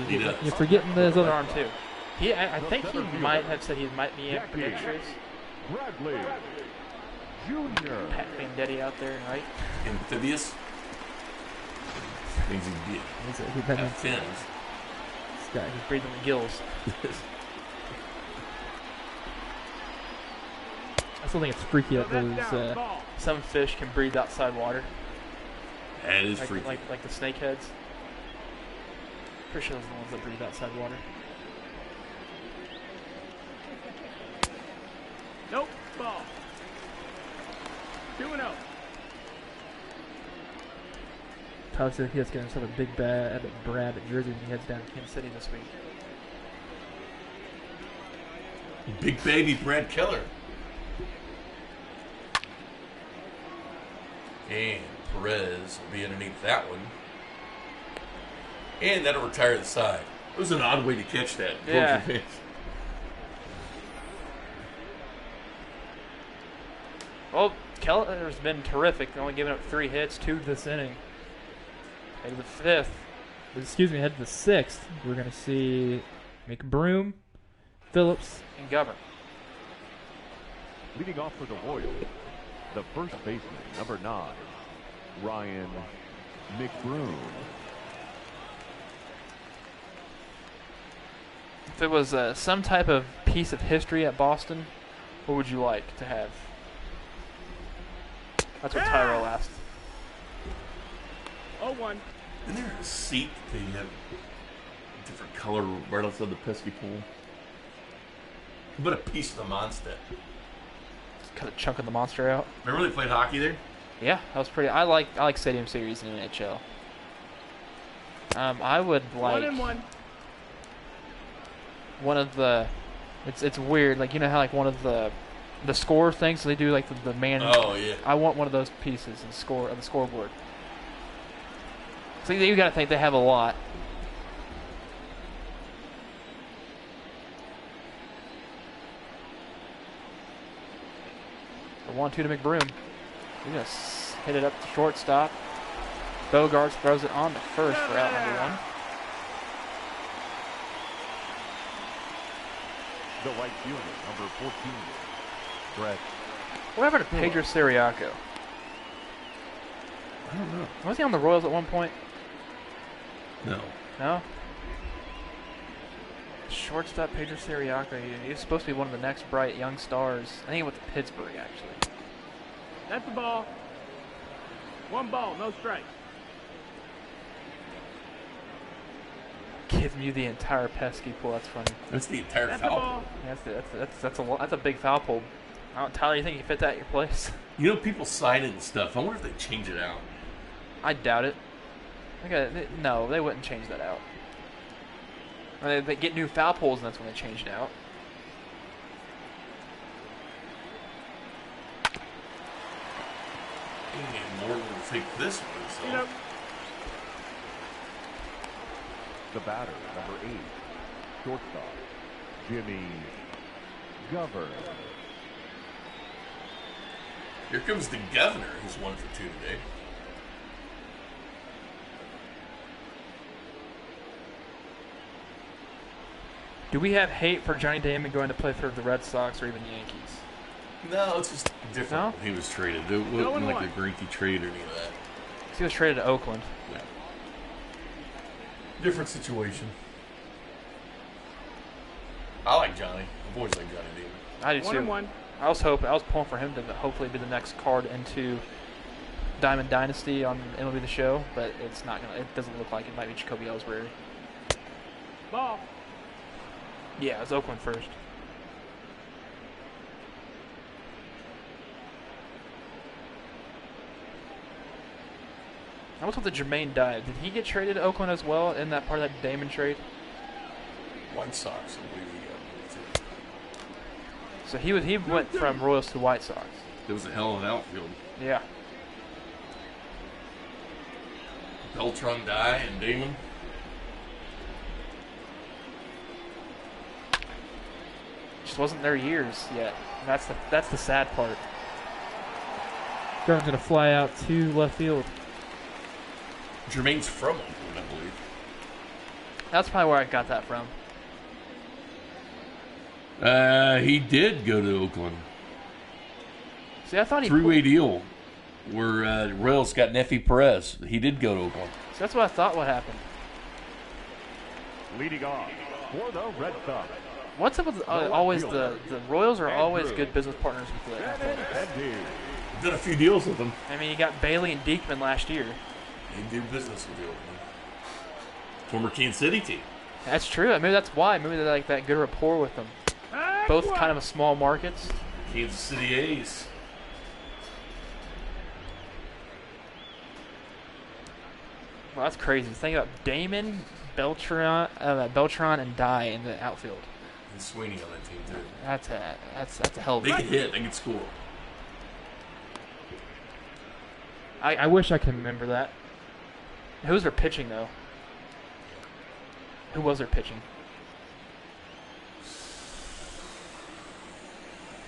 He does. You're forgetting the Other other arm too. I think he might have said he might be ambidextrous. Bradley Jr. Pat Vendetti out there, right? Amphibious. Means he That have means fins. this guy. He's breathing the gills. I still think it's freaky that That's down. those. Ball. Some fish can breathe outside water, That is freaky. like the snakeheads. Pretty sure those are the ones that breathe outside water. Nope. Ball. 2-0. Tyler said he has to get himself a big Brad at Jersey when he heads down to Kansas City this week. Big baby Brad Keller. And Perez will be underneath that one. And that'll retire the side. It was an odd way to catch that. Yeah. Well, Keller's been terrific. Only giving up 3 hits, 2 this inning. And the 5th. Head to the 6th. We're going to see McBroom, Phillips, And Govern. Leading off for the Royals, the first baseman, number 9, Ryan McBroom. If it was some type of piece of history at Boston, what would you like to have? That's what Tyrell asked. 0-1. Isn't there a seat that you have a different color right outside the pesky pool? But a piece of the monster. Cut a chunk of the monster out. Remember they played hockey there? Yeah, that was pretty. I like Stadium Series in the NHL. I would like 1-1. one of the. It's weird. Like, you know how like one of the score things, so they do like the man. Oh, yeah. I want one of those pieces and score on the scoreboard. So you got to think they have a lot. The 1-2 to McBroom. He's gonna hit it up to shortstop. Bogarts throws it on to first for out number 1. The right fielder, number 14, Brett. What happened to Pedro Siriaco? I don't know. Was he on the Royals at one point? No. No? Shortstop Pedro Siriaco. He was supposed to be one of the next bright young stars. I think he went to Pittsburgh, actually. That's the ball. 1 ball, no strikes. Giving you the entire pesky pull. That's funny. That's the entire That's the foul. ball. Yeah, that's a big foul pull. Tyler, you think you fit that at your place? You know, people sign it and stuff. I wonder if they change it out. I doubt it. No, they wouldn't change that out. They get new foul pulls, and that's when they change it out. And Morgan will take this one. So. Yep. The batter, number 8, shortstop, Jimmy Govern. Here comes the governor, who's 1 for 2 today. Do we have hate for Johnny Damon going to play for the Red Sox or even the Yankees? No, it's just different No? when he was traded. It wasn't like the Greinke trade or any of that. He was traded to Oakland. Yeah. Different situation. I like Johnny. I've always liked Johnny Damon. I do too. 1-1. I was pulling for him to hopefully be the next card into Diamond Dynasty on MLB The Show, but it's not gonna. It doesn't look like it. Might be Jacoby Ellsbury. Ball. Yeah, it was Oakland first. I was with the Jermaine Dive. Did he get traded to Oakland as well in that part of that Damon trade? White Sox, I believe he got moved to. So he went from Royals to White Sox. It was a hell of an outfield. Yeah. Beltran, Dye, and Damon. Just wasn't their years yet. That's the sad part. Garvin's going to fly out to left field. Jermaine's from Oakland, I believe. That's probably where I got that from. He did go to Oakland. See, I thought he... Three-way deal where Royals got Nefi Perez. He did go to Oakland. So that's what I thought would happen. Leading off for the Red Sox. What's up with always the Royals are always good business partners with the Athletics. Did a few deals with them. I mean, you got Bailey and Diekman last year. He did business with the Oakland. Former Kansas City team. That's true. Maybe that's why. Maybe they're like that good rapport with them. Both kind of small markets. Kansas City A's. Well, that's crazy. Think about Damon, Beltran, and Dye in the outfield. And Sweeney on that team too. That's a hell of a They can hit. They can score. I wish I could remember that. Who's their pitching though? Who was their pitching?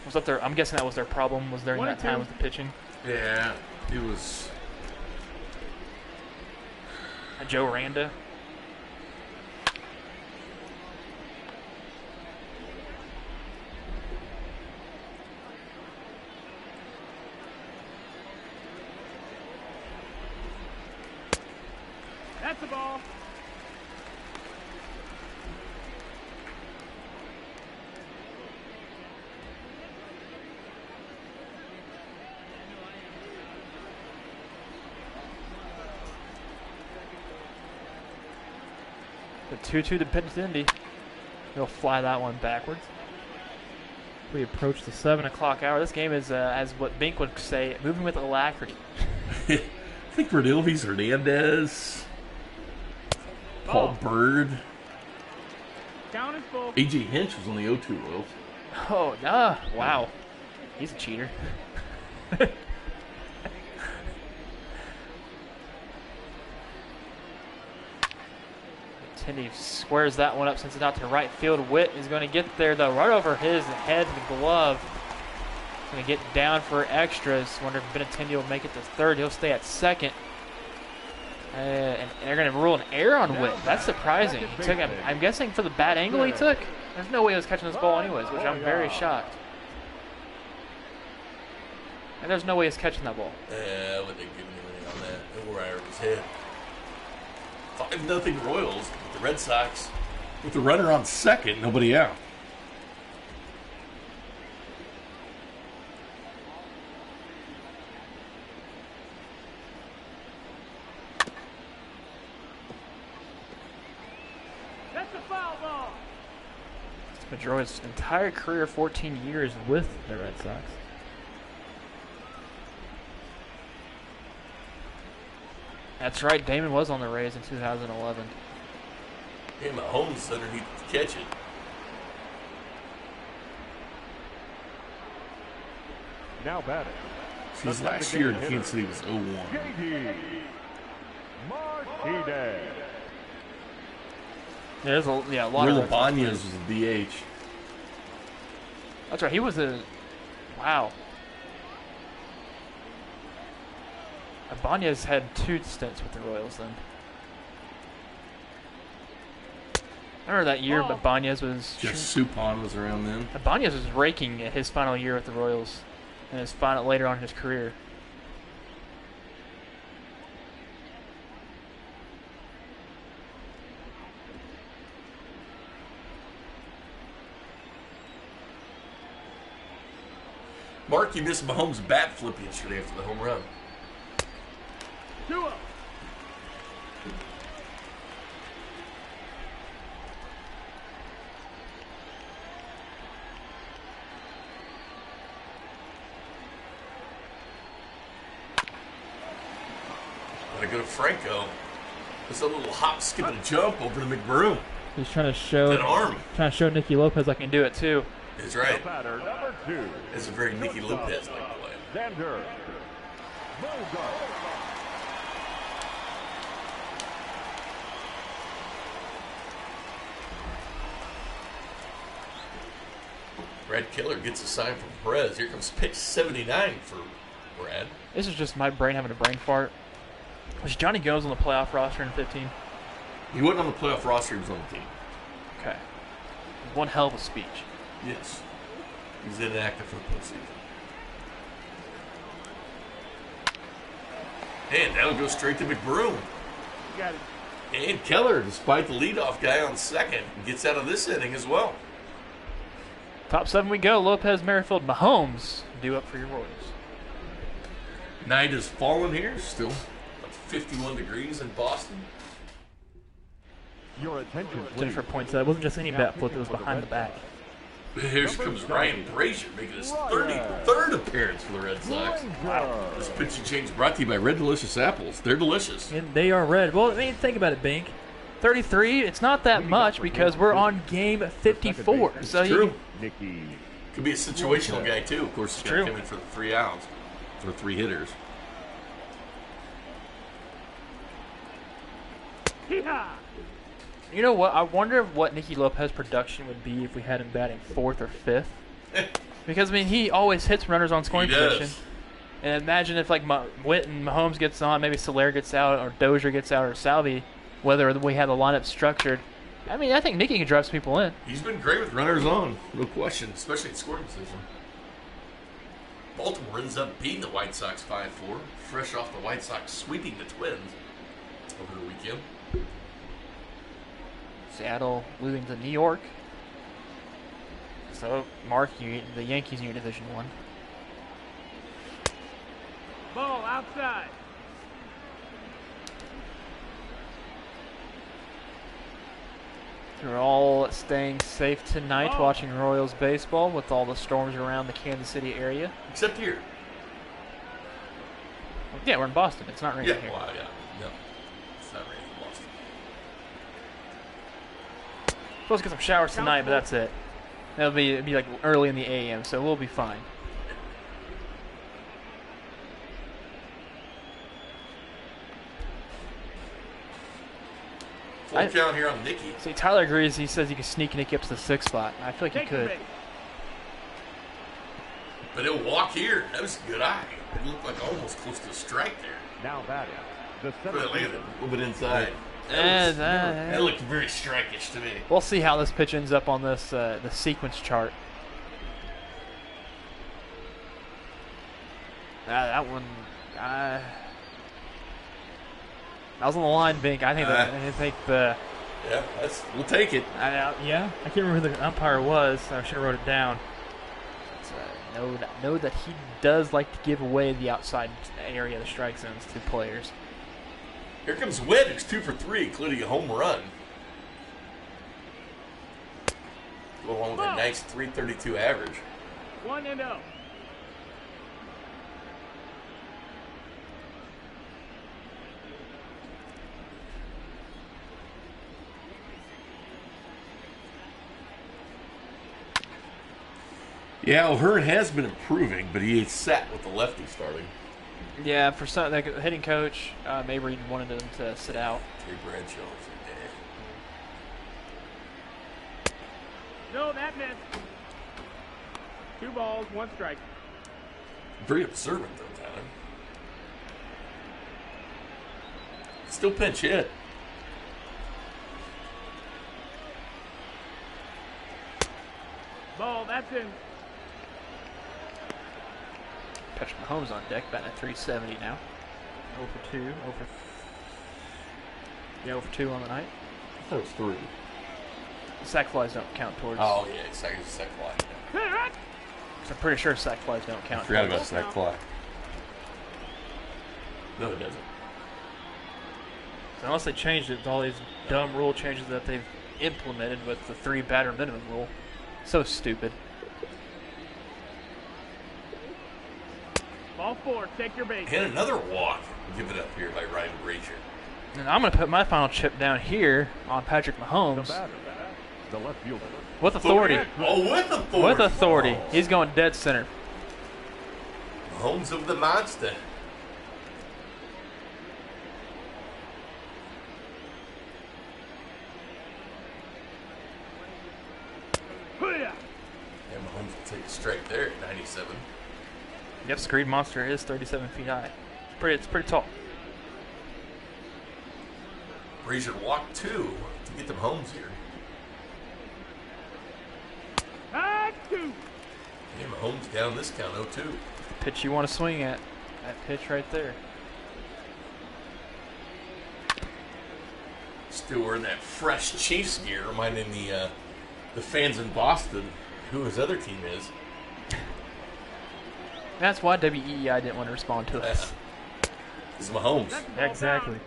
Was that their? I'm guessing that was their problem. Was during that time with the pitching? Yeah, it was. Joe Randa. That's the ball. The 2-2 to Indy. He'll fly that one backwards. We approach the 7 o'clock Hour. This game is, as what Bink would say, moving with alacrity. I think Rodilvis, Hernandez, Paul Bird, Count is full. A.J. Hinch was on the 0-2 Royals. Oh, nah. Wow. He's a cheater. Tindy squares that one up, sends it out to right field. Whit is going to get there, though, right over his head, the glove. Going to get down for extras. Wonder if Benintendi will make it to third. He'll stay at second. And they're going to rule an error on Whit. That's surprising. He took him, I'm guessing for the bad angle he took. There's no way he was catching this ball anyways, which I'm very shocked. And there's no way he's catching that ball. Yeah, I wouldn't give him anything on that. It were right over his head. 5-0 Royals with the Red Sox. With the runner on second, nobody out. That's the foul ball. Pedroia's entire career, 14 years with the Red Sox. That's right. Damon was on the Rays in 2011. Hey, Mahomes underneath the catch it. Now batting. His last year in Kansas City was 0-1. JD Martinez. There's a lot Will of Red Sox Ibanez players. was a DH. That's right. He was a wow. Ibanez had 2 stints with the Royals then. I remember that year, but Ibanez was Just Suppan was around then. Ibanez was raking at his final year with the Royals, and his final later on in his career. Mark, you missed Mahomes' bat flip yesterday after the home run. 2-0. Gotta go to Franco. It's a little hop, skip, and a jump over to McBroom. He's trying to show That arm. Nicky Lopez I Can can do it too. That's The right. batter, number 2. It's a very Nicky Lopez like play. Xander Bogaerts. Brad Keller gets a sign from Perez. Here comes pitch 79 for Brad. This is just my brain having a brain fart. Was Johnny Gomes on the playoff roster in 15? He wasn't on the playoff roster. He was on the team. Okay. One hell of a speech. Yes. He's inactive for the postseason. And that'll go straight to McBroom. Got it. And Keller, despite the leadoff guy on second, gets out of this inning as well. Top 7 we go. Lopez, Merrifield, Mahomes due up for your Royals. Night has fallen here. Still about 51 degrees in Boston. Your attention, please. Jennifer points out it wasn't just any bat flip, it was behind the back. Here comes Ryan Brazier making his 33rd appearance for the Red Sox. Wow. This pitching change brought to you by Red Delicious Apples. They're delicious. And they are red. Well, I mean, think about it, Bink. 33, it's not that much because we're on game 54. So True. Nicky. Could be a situational guy, too. Of course, he's got to True. come in for the 3 outs for 3 hitters. Hee-haw. you know what? I wonder what Nicky Lopez's production would be if we had him batting 4th or 5th. Because, I mean, he always hits runners on scoring He does. position. And imagine if, like, Whit and Mahomes gets on, maybe Soler gets out, or Dozier gets out, or Salvi, whether we have the lineup structured. I mean, I think Nicky can drive some people in. He's been great with runners on, no question, especially in scoring position. Baltimore ends up beating the White Sox 5-4, fresh off the White Sox sweeping the Twins over the weekend. Seattle losing to New York. So, Mark, the Yankees in your Division 1. Ball outside. We're all staying safe tonight Oh. watching Royals baseball with all the storms around the Kansas City area. Except here. Yeah, we're in Boston. It's not raining Yeah, here. well, yeah. No. It's not raining in Boston. Supposed to get some showers tonight, but that's it. It'll be like early in the AM, so we'll be fine. Full count here on Nicky. See, Tyler agrees. He says he can sneak Nicky up to the 6th spot. I feel like he Take the could. bait. But he'll walk here. That was a good eye. It looked like almost close to a strike there. Now batting, the Look at center that, a little bit inside. Eh, That looked very strikish to me. We'll see how this pitch ends up on this the sequence chart. That one, that was on the line, Bink. I think the Yeah, we'll take it. Yeah, I can't remember who the umpire was. I should have wrote it down. know that he does like to give away the outside area of the strike zones to players. Here comes Whit, who's 2 for 3, including a home run. Go along with a nice 332 average. 1-0. Yeah, O'Hearn has been improving, but he sat with the lefty starting. Yeah, for some, the hitting coach, Mabry wanted him to sit out. Terry Bradshaw is No, that missed. 2 balls, 1 strike. very observant, though, Tyler. Still pinch hit. Ball, that's in. Patrick Mahomes on deck, batting at 370 now. 0 for 2. 0 for 2 on the night. I thought it was 3. Sack flies don't count towards. Oh, yeah, second sack fly. I'm pretty sure sack flies don't count. Forgot about towards. sack fly. No, it doesn't. So unless they changed it with all these dumb rule changes that they've implemented with the 3 batter minimum rule. So stupid. Ball 4, take your base. And another walk given up here by Ryan Brazier. And I'm going to put my final chip down here on Patrick The Mahomes batter, the left fielder. with authority. Oh, with authority. With authority. He's going dead center. Homes of the monster. Hoo-yah. And Mahomes will take a strike there at 97. Yep, Screed Monster is 37 feet high. It's pretty tall. Brazier walked 2 to get them homes here. High 2. And Mahomes down this count 0-2. Pitch you want to swing at. That pitch right there. Still wearing that fresh Chiefs gear, reminding the fans in Boston who his other team is. That's why WEEI didn't want to respond to us. It's Mahomes. Exactly.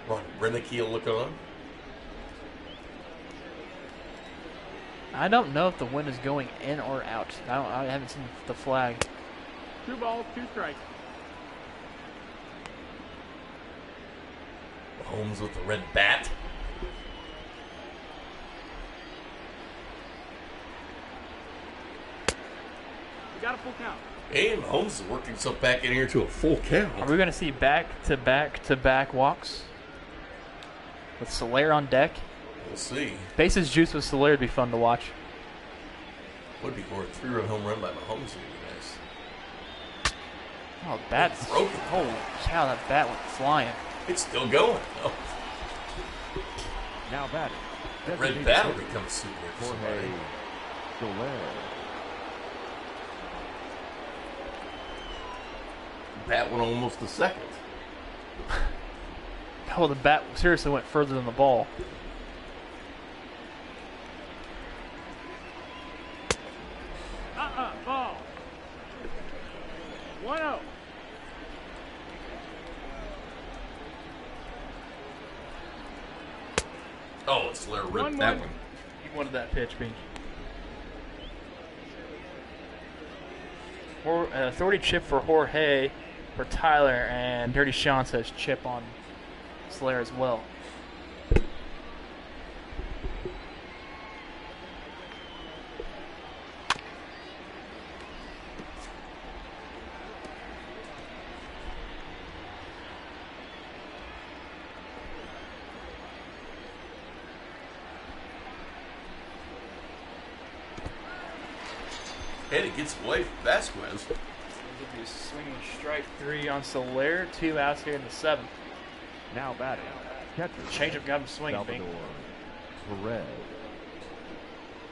Ron Renicky will look on. I don't know if the wind is going in or out. I haven't seen the flag. 2 balls, 2 strikes. Mahomes with the red bat. We got a full count. And Mahomes is working himself back in here to a full count. Are we going to see back-to-back-to-back walks? With Soler on deck? We'll see. Bases juice with Soler would be fun to watch. Would be for a 3-run home run by Mahomes would be nice. Oh, that's broken. Holy cow, that bat went flying. It's still going. Oh, Now batting. that red bat will become a souvenir for somebody. Jorge Soler. Bat went almost a second. Oh, the bat seriously went further than the ball. Ball. 1-0. Oh, it's Soler ripped that one. You wanted that pitch, Bink. Authority chip for Jorge, for Tyler, and Dirty Sean says chip on Soler as well. And it gets away from Vasquez. Give you a swinging strike 3 on Soler, 2 outs here in the 7th. Now batting. Catcher. Change-up got him swinging, Bink. Salvador Perez.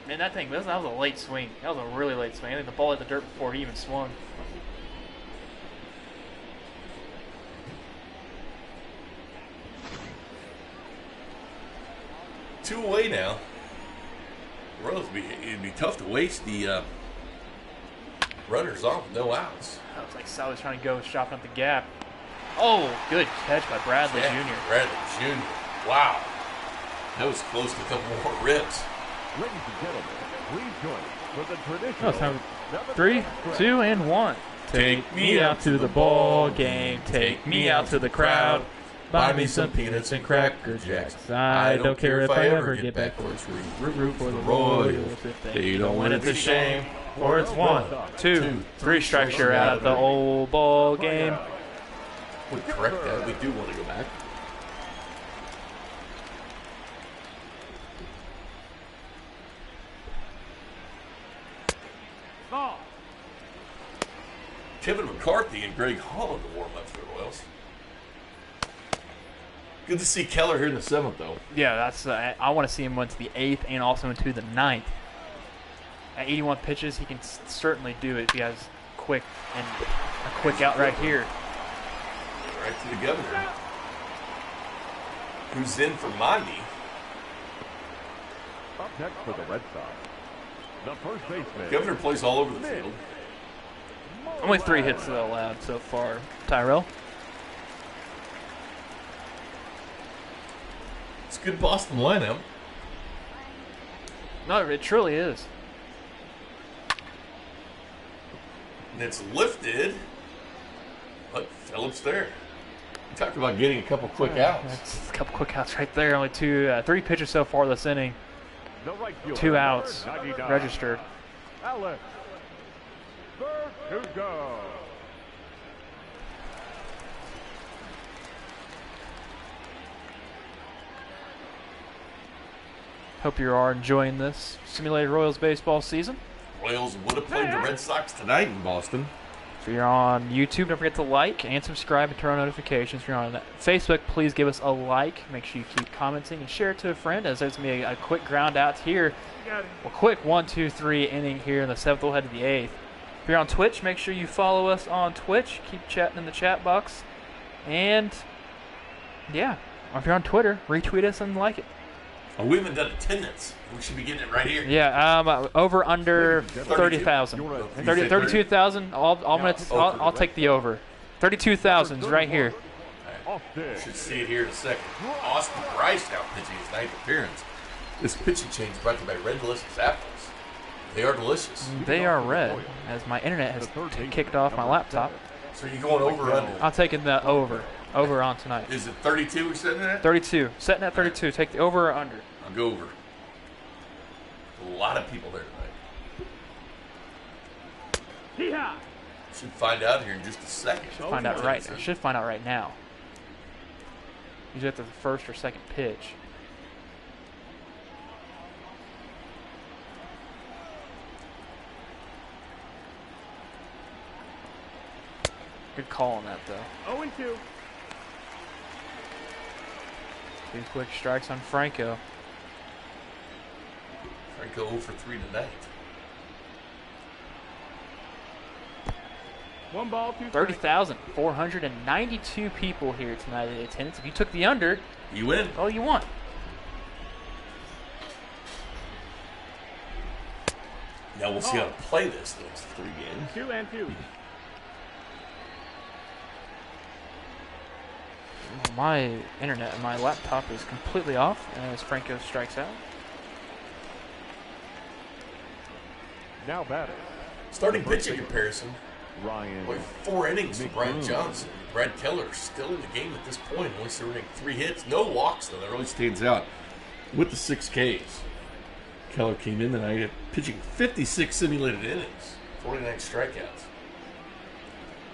Man, that was a late swing. That was a really late swing. I think the ball hit the dirt before he even swung. Two away now. Royals, it'd be tough to waste the runners off with no outs. That looks like Sally's trying to go shopping up the gap. Oh, good catch by Bradley Jr. Bradley Jr. Wow. That was close to a couple more rips. Ladies and gentlemen, please join us for the traditional. Oh, it's time. 3, 2, and 1. Take Me out to the ball game. Take me out to the crowd. Buy me some peanuts and Cracker Jacks. I don't care if I ever get back for it's root for the Royals. If they don't win, it's a shame. Or it's 1, 2, 3 strikes, you're out of the old ball game. We correct that. We do want to go back. Ball. Kevin McCarthy and Greg Holland to warm up for the Royals. Good to see Keller here in the 7th, though. Yeah, that's. I want to see him went to the 8th and also into the 9th. At 81 pitches, he can certainly do it if he has a quick out right here. Right to the Governor. Who's in for Mondi. Up next for the Red Sox, the first baseman. Governor plays all over the field. Only 3 hits allowed so far. Tyrell. It's a good Boston lineup. No, it truly is. And it's lifted. But Phillips there. We talked about getting a couple quick outs. That's a couple quick outs right there. Only 3 pitches so far this inning. The right fielder, 2 outs 99. registered. Alex. Verdugo. Hope you are enjoying this simulated Royals baseball season. Royals would have played the Red Sox tonight in Boston. If you're on YouTube, don't forget to like and subscribe and turn on notifications. If you're on Facebook, please give us a like. Make sure you keep commenting and share it to a friend, as there's going to be a quick ground out here. A quick 1-2-3 inning here in the 7th. We'll head to the 8th. If you're on Twitch, make sure you follow us on Twitch. Keep chatting in the chat box. And, yeah, or if you're on Twitter, retweet us and like it. Oh, we haven't done attendance. We should be getting it right here. Yeah, over under 30,000. 32,000. I'll take the over. 32,000 is right here. Right. Should see it here in a second. Austin Bryce now pitching his 9th appearance. This pitching change brought to you by Red Delicious Apples. They are delicious. They are red, as my internet has kicked off my laptop. So you're going over or under? I'm taking the over. Over on tonight. Is it 32 we're setting it at? 32. Setting at 32. Take the over or under? I'll go over. A lot of people there tonight. Yeehaw! Should find out here in just a second. Should find out right now. Usually after the first or second pitch. Good call on that, though. 0-2. 2 quick strikes on Franco. Franco 0 for 3 tonight. 1 ball, 2 strikes. 30,492 people here tonight in attendance. If you took the under, you win. Oh, you won. Now we'll see how to play this the next 3 games. 2-2. My internet and my laptop is completely off as Franco strikes out. Now batting. Starting pitching comparison. Ryan. 4 innings for Brian Johnson. Brad Keller still in the game at this point, only surrendering 3 hits. No walks, though. That really stands out with the 6 Ks. Keller came in tonight pitching 56 simulated innings, 49 strikeouts.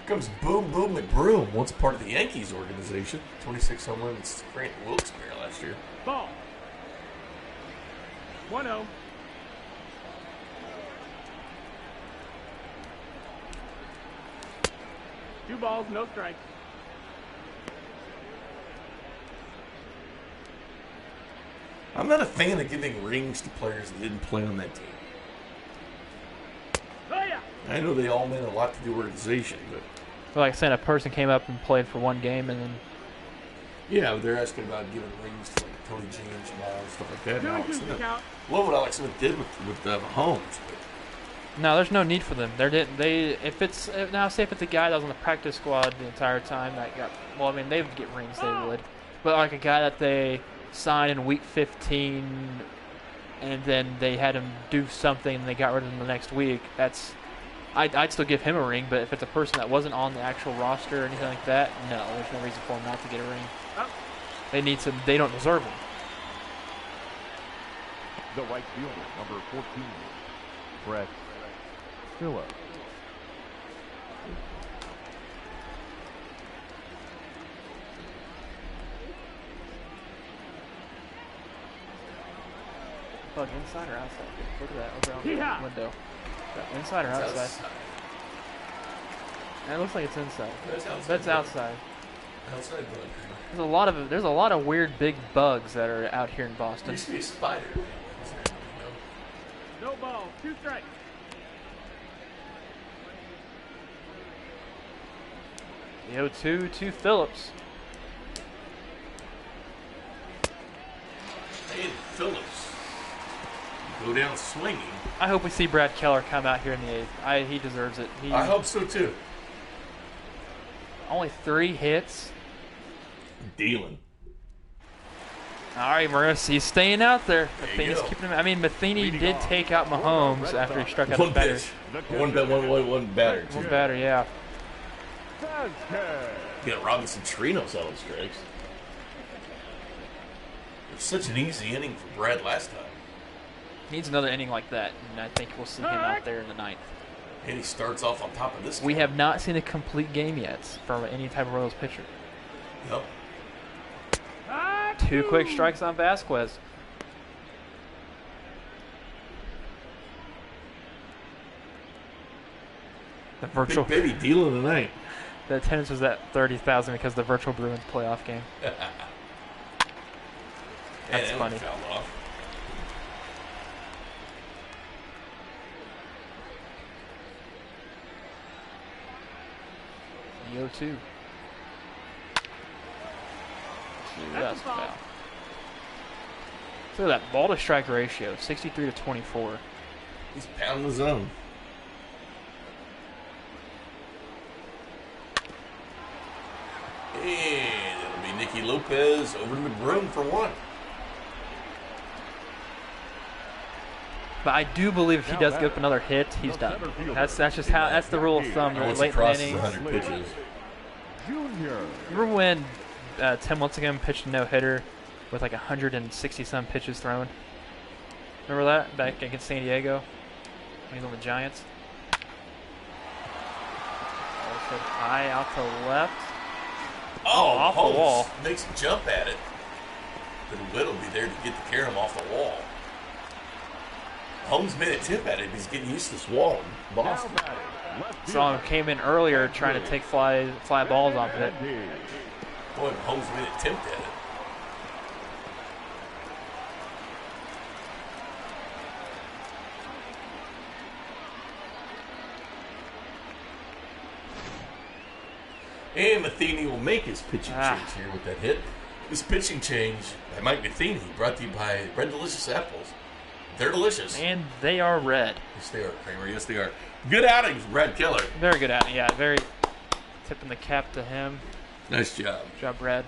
Here comes Boom Boom McBroom, once part of the Yankees organization. 26 home runs at Wilkes-Barre last year. Ball. 1-0. Two balls, no strikes. I'm not a fan of giving rings to players that didn't play on that team. Oh, yeah. I know they all meant a lot to the organization, but... Like I said, a person came up and played for 1 game and then... Yeah, they're asking about giving rings to like Tony James and stuff like that. 2-2 the count. Love what Alex Smith did with Mahomes. But No, there's no need for them. Say if it's a guy that was on the practice squad the entire time that got, well, I mean, they would get rings, they would. But like a guy that they signed in week 15 and then they had him do something and they got rid of him the next week, I'd still give him a ring. But if it's a person that wasn't on the actual roster or anything like that, no, there's no reason for him not to get a ring. Oh. They don't deserve him. The right fielder, number 14, Brett Phillips. Bug inside or outside? Look at that over on Yeah. the window. Inside or outside? It looks like it's inside. That's outside. outside bug. There's a lot of weird big bugs that are out here in There Boston. used to be a spider. No ball, 2 strikes. The 0-2 to Phillips. Hey, Phillips. Go down swinging. I hope we see Brad Keller come out here in the 8th. He deserves it. I hope so too. Only 3 hits. Dealing. All right, Morris, he's staying out there. There you Matheny's go. keeping him. I mean, Matheny did take out Mahomes after he struck out One his batter. pitch. One batter. One batter, yeah. You got Robinson Trinos out of strikes. It was such an easy inning for Brad last time. Needs another inning like that, and I think we'll see him out there in the 9th. And he starts off on top of this We game. have not seen a complete game yet from any type of Royals pitcher. Yep. 2 quick strikes on Vasquez. The virtual Big baby dealing tonight. the attendance was at 30,000 because of the virtual Bruins playoff game. That's that funny. Fouled off. The 0-2. That's a foul. Look at that ball to strike ratio, 63 to 24. He's pounding the zone. And it'll be Nicky Lopez over to McBroom for one. But I do believe if he does give up another hit, he's done. That's just how that's the rule of thumb. Once Late he crosses innings. 100 pitches. Junior. Remember when Tim once again pitched a no-hitter with like 160-some pitches thrown? Remember that back against San Diego when he was on the Giants? Also high out to left. Oh, off the Holmes wall. makes a jump at it. But Whit will be there to get the carry him off the wall. Holmes made a tip at it. He's getting used to this wall in Boston. Saw him came in earlier trying to take fly balls off of it. Boy, Holmes made an attempt at it. And Matheny will make his pitching change here with that hit. This pitching change by Mike Matheny brought to you by Red Delicious Apples. They're delicious. And they are red. Yes, they are, Kramer. Yes, they are. Good outing from Brad Keller. Very good at it. Yeah, very tipping the cap to him. Nice job. Good job, Brad.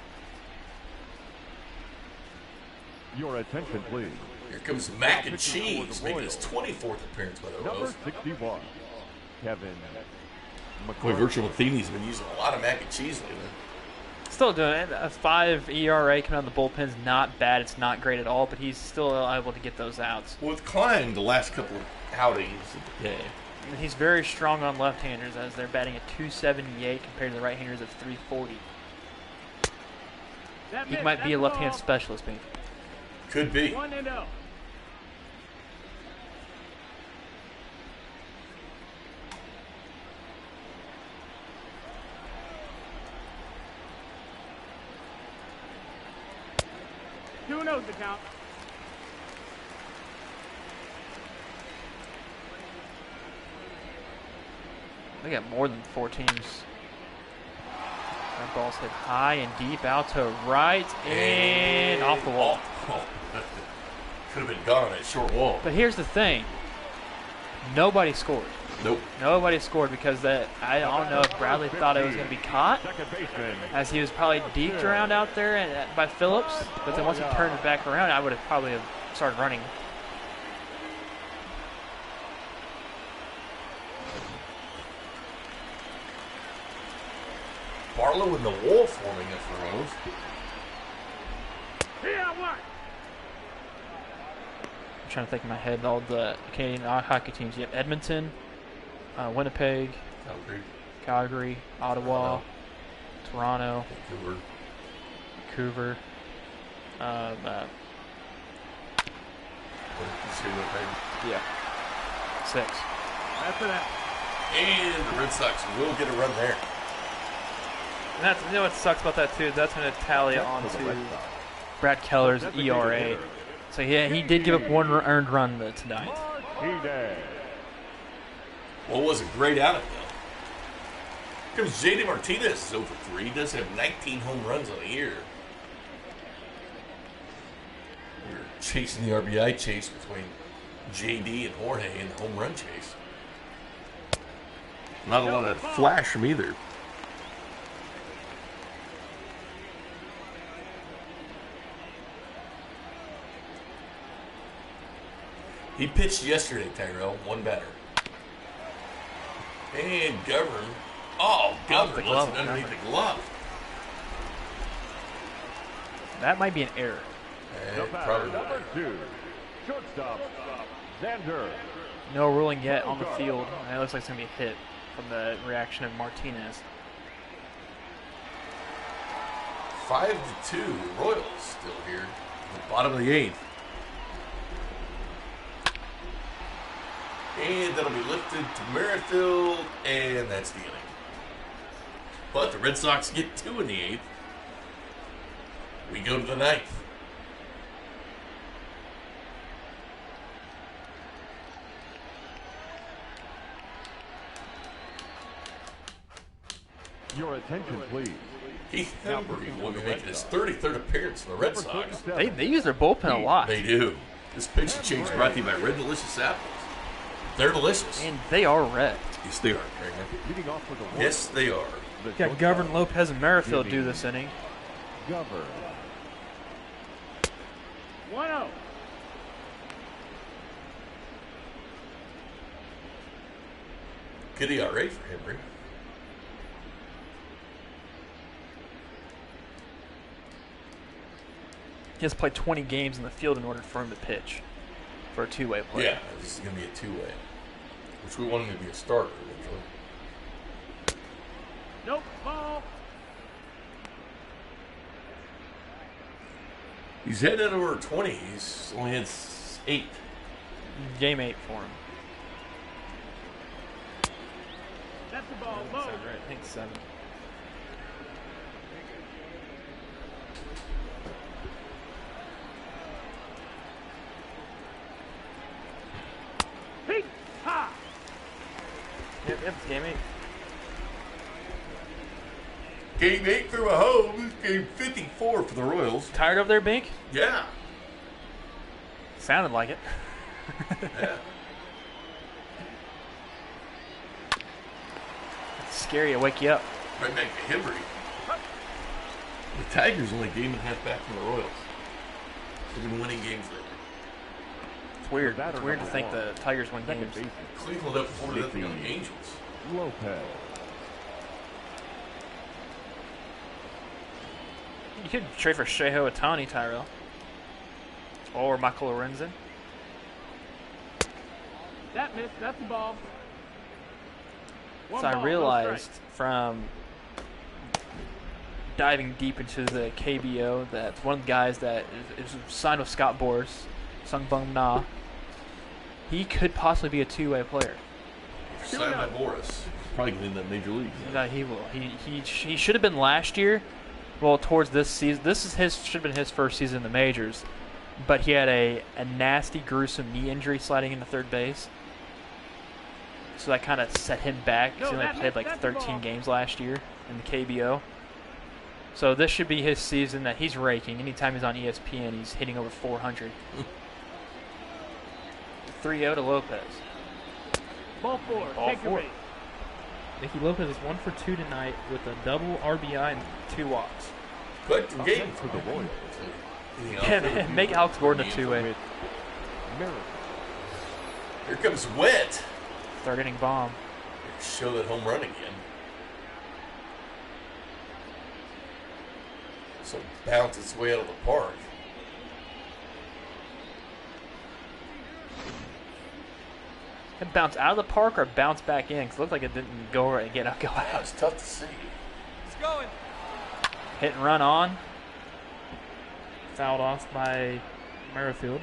Your attention, please. Here comes Mac and Cheese, making his 24th appearance by the Number Royals. 61, Kevin Boy, McCarthy. Virtual Matheny's been using a lot of mac and cheese lately. Still doing it. A 5 ERA coming out of the bullpen's not bad. It's not great at all, but he's still able to get those outs. Well, with Klein, the last couple of outings of the game. And he's very strong on left-handers as they're batting at 278 compared to the right-handers of 340. He might be a left-hand specialist, maybe. Could be. 1-0. Who knows the count? They got more than 4 teams. That ball's hit high and deep out to right and off the wall. Could have been gone at short wall. But here's the thing. Nobody scored. Nope. Nobody scored because that I don't know if Bradley thought it was going to be caught, Second baseman. as he was probably deked around out there by Phillips. But then once he turned it back around, I would have probably have started running. Barlow in the wall forming up for Rose. Yeah, what? I'm trying to think in my head all the Canadian hockey teams. You have Edmonton, Winnipeg, Calgary, Ottawa, Toronto, Vancouver. Yeah, 6. After that. And the Red Sox will get a run there. And that's, you know what sucks about that too? That's going to tally on to Brad Keller's ERA. So yeah, he did give up 1 earned run tonight. Martinez. Well, it was a great outing, though. Here comes J.D. Martinez is over 3. He does have 19 home runs on the year. We're chasing the RBI chase between J.D. and Jorge in the home run chase. Not a lot of flash from either. He pitched yesterday, Tyrell. 1 batter. And Govern. Oh, Govern lets it underneath the glove. That might be an error. Probably Number 2, shortstop, Xander. No ruling yet on the field. And it looks like it's going to be a hit from the reaction of Martinez. 5-2. Royals still here. At the bottom of the 8th. And that'll be lifted to Merrifield, and that's the inning. But the Red Sox get 2 in the 8th. We go to the 9th. Your attention, please. Keith Hembry will be making his 33rd appearance for the Red Sox. They use their bullpen a lot. They do. This pitch change brought to you by Red Delicious Apples. They're delicious. And they are red. Yes, they are, Kramer. Leading off for the Yes, they are. Got Govern, Lopez, and Merrifield do this inning. Govern. 1-0. Good ERA for Hembry. He has to play 20 games in the field in order for him to pitch for a two-way play. Yeah, this is going to be a 2-way, which we want him to be a starter eventually. Nope. Ball. He's headed over 20. He's only had 8. Game 8 for him. That's the ball. Low. Sounds right. I think 7. Peak. Ha. Yep, it's game 8. Game 8 through a home. Game 54 for the Royals. Tired over there, Bink? Yeah. Sounded like it. Yeah. It's scary. It'll wake you up. Right back to Hembry. The Tigers only game and a half back from the Royals. They've been winning games lately. It's weird. Batter It's weird to number think 1. the Tigers win Second games. baseman, Cleveland up 4-0 on the Angels. Lopez. You could trade for Shohei Ohtani, Tyrell. Or Michael Lorenzen. That missed. That's the ball. One So I ball, no realized strike. from diving deep into the KBO that one of the guys that is signed with Scott Boras, Sung Bum Na, he could possibly be a two-way player. Signed by Boris. Probably going to end up major leagues. That he will. He should have been last year. Well, towards this season, should have been his first season in the majors, but he had a nasty, gruesome knee injury sliding into third base. So that kind of set him back. No, He only that- played like that's the 13 ball. games last year in the KBO. So this should be his season that he's raking. Anytime he's on ESPN, he's hitting over 400. 3-0 to Lopez. Ball 4. Ball Take your 4. base. Nicky Lopez is 1 for 2 tonight with a double RBI and 2 walks. Collective Up game next for the Royals. Yeah, make Alex Gordon a two-way. Whit. Merrifield. Here comes Whit. Third inning bomb. Show that home run again. So bounce its way out of the park. It bounced out of the park or bounce back in? 'Cause it looked like it didn't go right. Go That out. was tough to see. Hit and run on. Fouled off by Merrifield.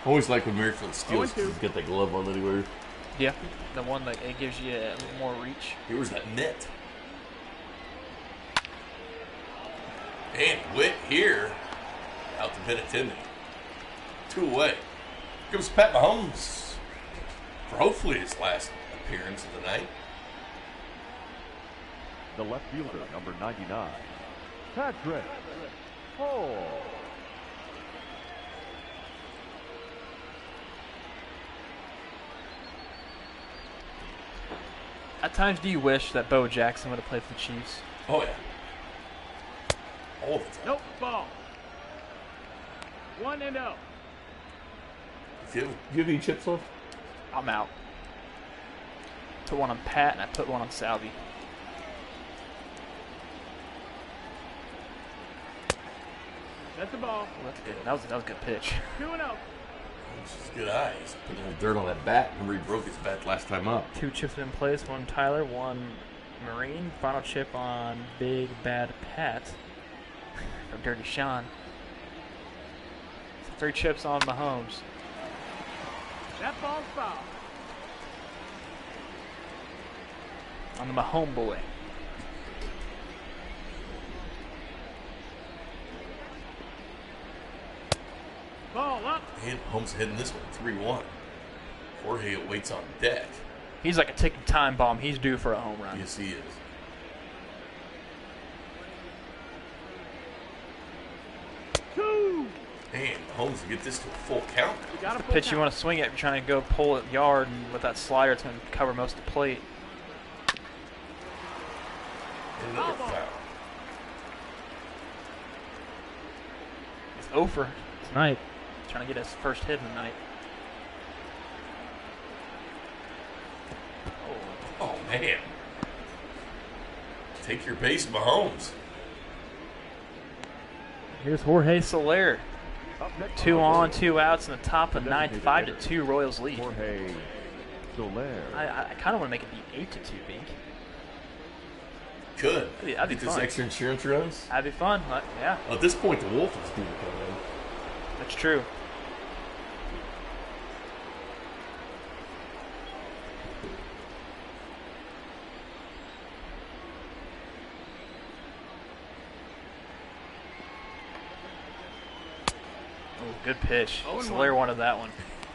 I always like when Merrifield steals 0-2. because he's got that glove on that he wears. Yeah, the one that it gives you a little more reach. Here was that net. And Whit here. Out to Benintendi. 2 away. Here comes Pat Mahomes for hopefully his last appearance of the night. The left fielder, number 99. Patrick. Oh. At times, do you wish that Bo Jackson would have played for the Chiefs? Oh, yeah. All the time. Nope. Ball. 1-0. Do you have any chips left? I'm out. Put one on Pat and I put one on Salvi. That's the ball. That's good. That was a good pitch. 2-0. He's good eyes. Putting the dirt on that bat. Remember he broke his bat last time up. 2 chips in place, 1 Tyler, 1 Marine, final chip on Big Bad Pat from Dirty Sean. So 3 chips on Mahomes. That ball's foul. On the Mahomes boy. Ball up. And Holmes hitting this one 3-1. Jorge waits on deck. He's like a ticking time bomb. He's due for a home run. Yes, he is. Two. And Holmes will get this to a full count. You got a The full pitch you count. want to swing at if you're trying to go pull it yard, and with that slider, it's going to cover most of the plate. And another Foul ball. foul. It's over Tonight. trying to get his first hit of the night. Oh, man. Take your base, Mahomes. Here's Jorge. Soler, Up next, 2 on, 2 outs in the top of the ninth, Designated 5-2 Royals lead. Jorge Soler. I kind of want to make it be 8-2, Bink. Could. That'd be Get this fun. extra insurance runs. That'd be fun. Yeah, Well, at this point, the Wolf is due to come in. that's true. Oh, good pitch. Soler wanted that one.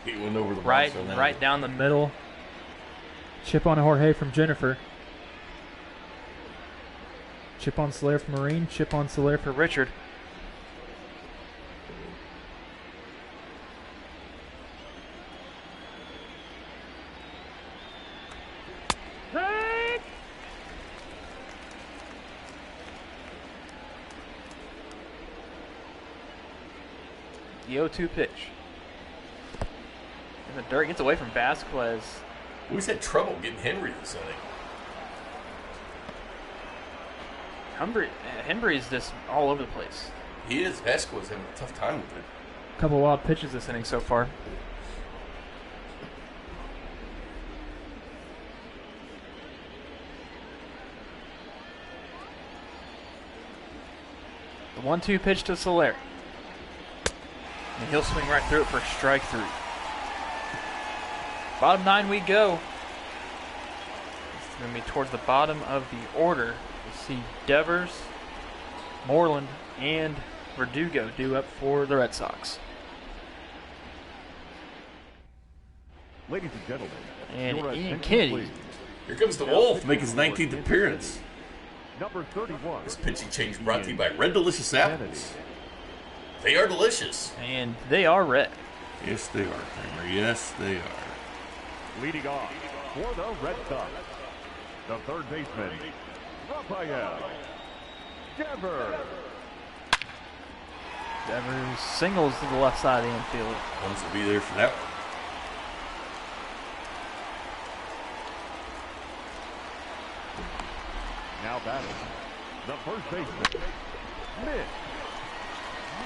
He went over the Right, box on that right one. down the middle. Middle. Chip on Jorge from Jennifer. Chip on Soler for Marine. Chip on Soler for For Richard. Take. The 0-2 pitch. In the dirt, gets away from Vasquez. We always had trouble getting Henry this inning. Henry's just all over the place. He is. Vasquez having a tough time with it. Couple wild pitches. Pitches this inning so far. The 1-2 pitch to Soler. And he'll swing right through it for strike 3. Bottom 9 we go. It's going to be towards the bottom of the order. We see Devers, Moreland, and Verdugo due up for the Red Sox. Ladies and gentlemen, And your Ian attention, Kennedy. please. Here comes the Wolf, make his 19th appearance. Number 31. This pitching change brought to you by Red Delicious Apples. They are delicious. And they are red. Yes, they are, Kramer. Yes, they are. Leading off for the Red Sox, the third baseman, Raphael Devers. Devers singles to the left side of the infield. Holmes will be there for that one. Now batting, the first baseman, Mitch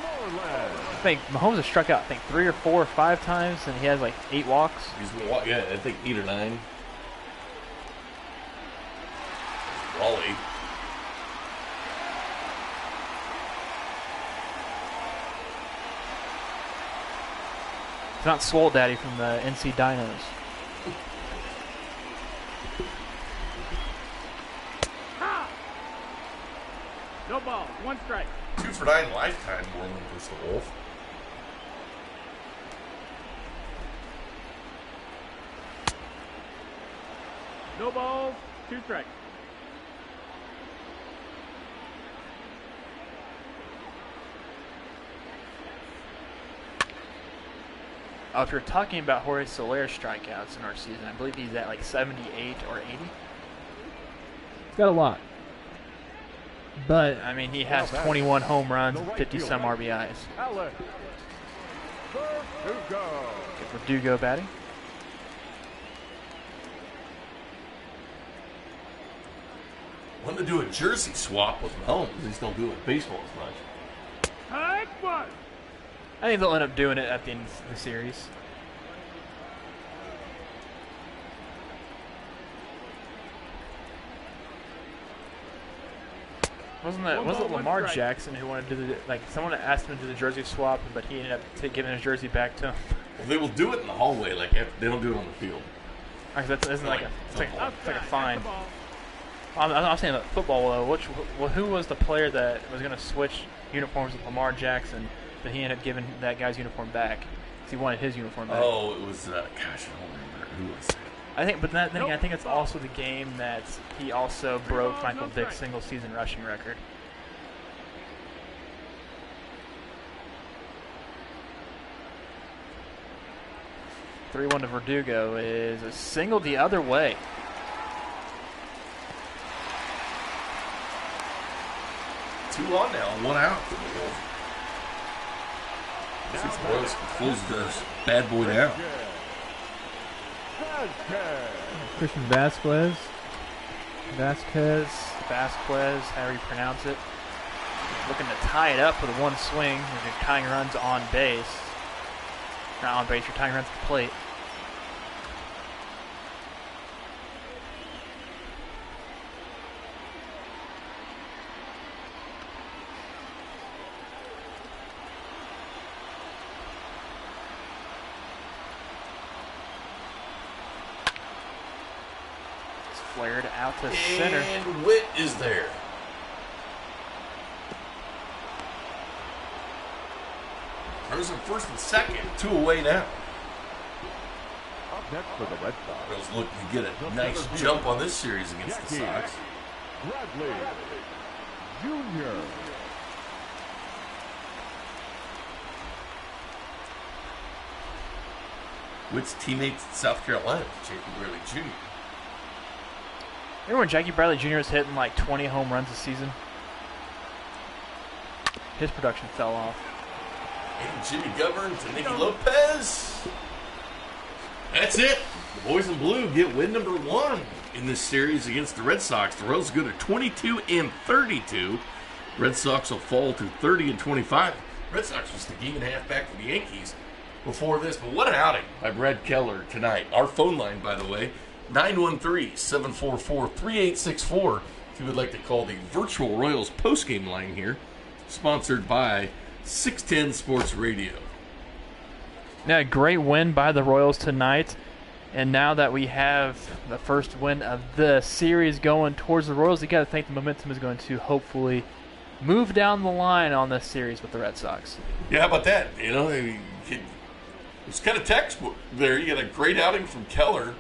Moreland. I think Mahomes has struck out, I think, 3 or 4 or 5 times, and he has like 8 walks. He's been yeah, I think 8 or 9. Wally. It's not Swole Daddy from the NC Dinos. No ball. 1 strike. 2 for 9 lifetime, Moreland versus the Wolf. No balls. 2 strikes. If you're talking about Jorge Soler strikeouts in our season, I believe he's at like 78 or 80. He's got a lot. But I mean, he has 21 home runs and 50-some RBIs. Alex Verdugo. Get Verdugo batting. Wanted to do a jersey swap with Mahomes. They just don't do it with baseball as much. Take 1. I think they'll end up doing it at the end of the series. Wasn't it Lamar Jackson who wanted to do someone asked him to do the jersey swap, but he ended up giving his jersey back to him. Well, they will do it in the hallway, they don't do it on the field. That isn't it's like a fine. I'm saying about football though. Who was the player that was going to switch uniforms with Lamar Jackson, but he ended up giving that guy's uniform back because he wanted his uniform back? Oh, it was I don't remember who was it. I think, but then again, I think it's also the game that he also broke Michael Vick's single-season rushing record. (3-1) to Verdugo is a single the other way. Two on now, one out. Since the Royals close this bad boy down. Christian Vasquez, however you pronounce it. Looking to tie it up with one swing. You're tying runs on base. Not on base, you're tying runs at the plate. Flared out to center. And Whit is there. Runners in first and second. 2 away now. Up next for the Red Sox. Royals looking to get a nice jump on this series against the Sox. Bradley Jr. Whit's teammates in South Carolina, Jackie Bradley Jr. Remember when Jackie Bradley Jr. was hitting 20 home runs a season? His production fell off. And Jimmy Govern to Nicky Lopez. That's it. The boys in blue get win number 1 in this series against the Red Sox. The Royals go to 22-32. Red Sox will fall to 30-25. Red Sox was the game and a half back for the Yankees before this. But what an outing by Brad Keller tonight. Our phone line, by the way, 913-744-3864 if you would like to call the virtual Royals postgame line here, sponsored by 610 Sports Radio. Yeah, great win by the Royals tonight. And now that we have the first win of the series going towards the Royals, you got to think the momentum is going to hopefully move down the line on this series with the Red Sox. Yeah, how about that? It's kind of textbook there. You got a great outing from Keller,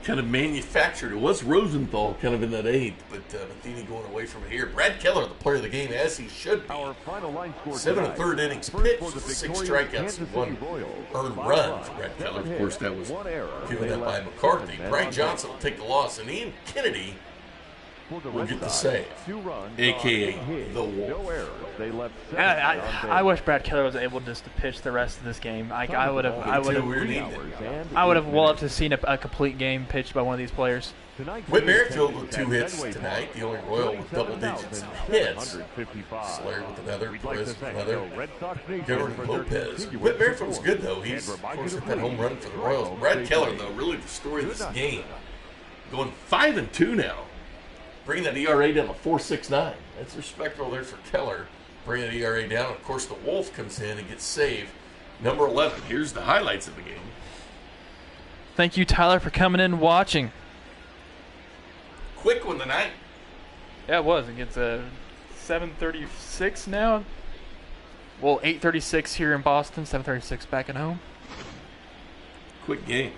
kind of manufactured. It was Rosenthal kind of in that 8th, but Matheny going away from it here. Brad Keller, the player of the game, as he should be. Our final line score 7 tonight. 1/3 innings pitched, 6 strikeouts and 1 earned run for Brad Keller. Of course, that was given up by McCarthy. Brian Johnson will take the loss, and Ian Kennedy will get the save, a.k.a. the Wolf. I wish Brad Keller was able just to pitch the rest of this game. I would have loved to have seen a complete game pitched by one of these players. Whit Merrifield with 2 hits tonight. The only Royal with double digits in hits. Slayer with another, Perez with another. Govern Lopez. Whit Merrifield was good, though. He's, of course, hit that home run for the Royals. Brad Keller, though, really the story of this game. Going 5-2 now. Bringing that ERA down to 4.69. That's respectable there for Keller. Bringing the ERA down. Of course, the Wolf comes in and gets saved. Number 11. Here's the highlights of the game. Thank you, Tyler, for coming in and watching. Quick one tonight. Yeah, it was. It gets 7:36 now. Well, 8:36 here in Boston, 7:36 back at home. Quick game.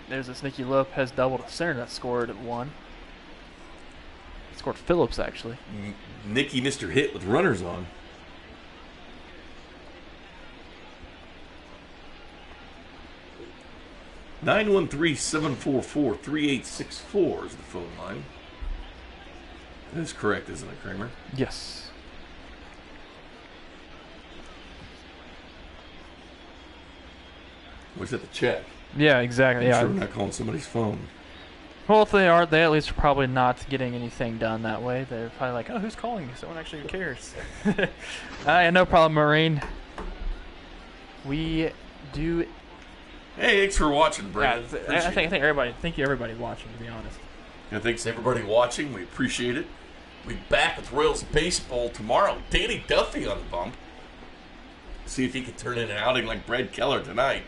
There's this Nicky Lopez double to center that scored at 1. Scored Phillips, actually. Nicky Mr. Hit with runners on. (913-744-3864) is the phone line. That is correct, isn't it, Kramer? Yes. Was that the check? Yeah, exactly. I'm Yeah. sure we're not calling somebody's phone. Well, if they are, they at least are probably not getting anything done that way. They're probably like, oh, who's calling? Someone actually cares. No problem, Marine. We do. Hey, thanks for watching, Brad. Thank you everybody watching, to be honest. Thanks to everybody watching. We appreciate it. We'll be back with Royals baseball tomorrow. Danny Duffy on the bump. See if he can turn in an outing like Brad Keller tonight.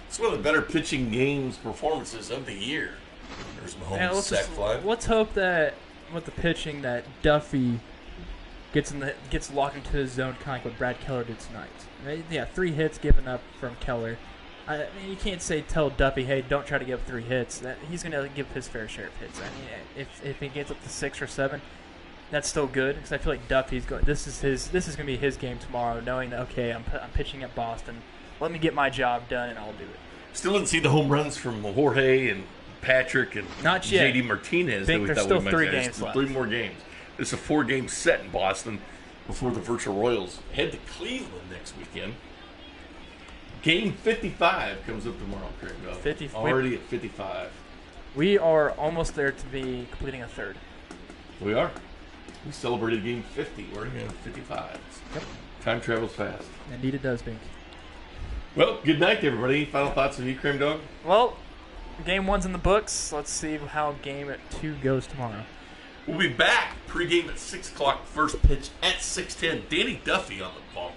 It's one of the better pitching games performances of the year. There's Mahomes' sack fly. Let's hope that with the pitching that Duffy gets locked into his zone, kind of like what Brad Keller did tonight. Right? Yeah, 3 hits given up from Keller. I mean, you can't tell Duffy, hey, don't try to give up 3 hits. He's going to give his fair share of hits. I mean, if he gets up to 6 or 7, that's still good because I feel like Duffy's going. This is going to be his game tomorrow, knowing that okay, I'm pitching at Boston. Let me get my job done, and I'll do it. Still didn't see the home runs from Jorge and Patrick and not yet. JD Martinez. Think there's still 3 games left. 3 more games. It's a 4-game set in Boston before the Virtual Royals head to Cleveland next weekend. Game 55 comes up tomorrow, Craig. Already at 55. We are almost there to be completing a third. We are. We celebrated game 50. We're in 55. Yep. Time travels fast. Indeed it does, Bink. Well, good night, everybody. Any final thoughts of you, Cream Dog? Well, game 1's in the books. Let's see how game 2 goes tomorrow. We'll be back pregame at 6 o'clock. First pitch at 6:10. Danny Duffy on the bump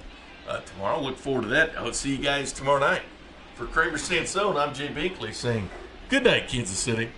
tomorrow. Look forward to that. I'll see you guys tomorrow night. For Kramer Sansone, I'm Jay Binkley saying good night, Kansas City.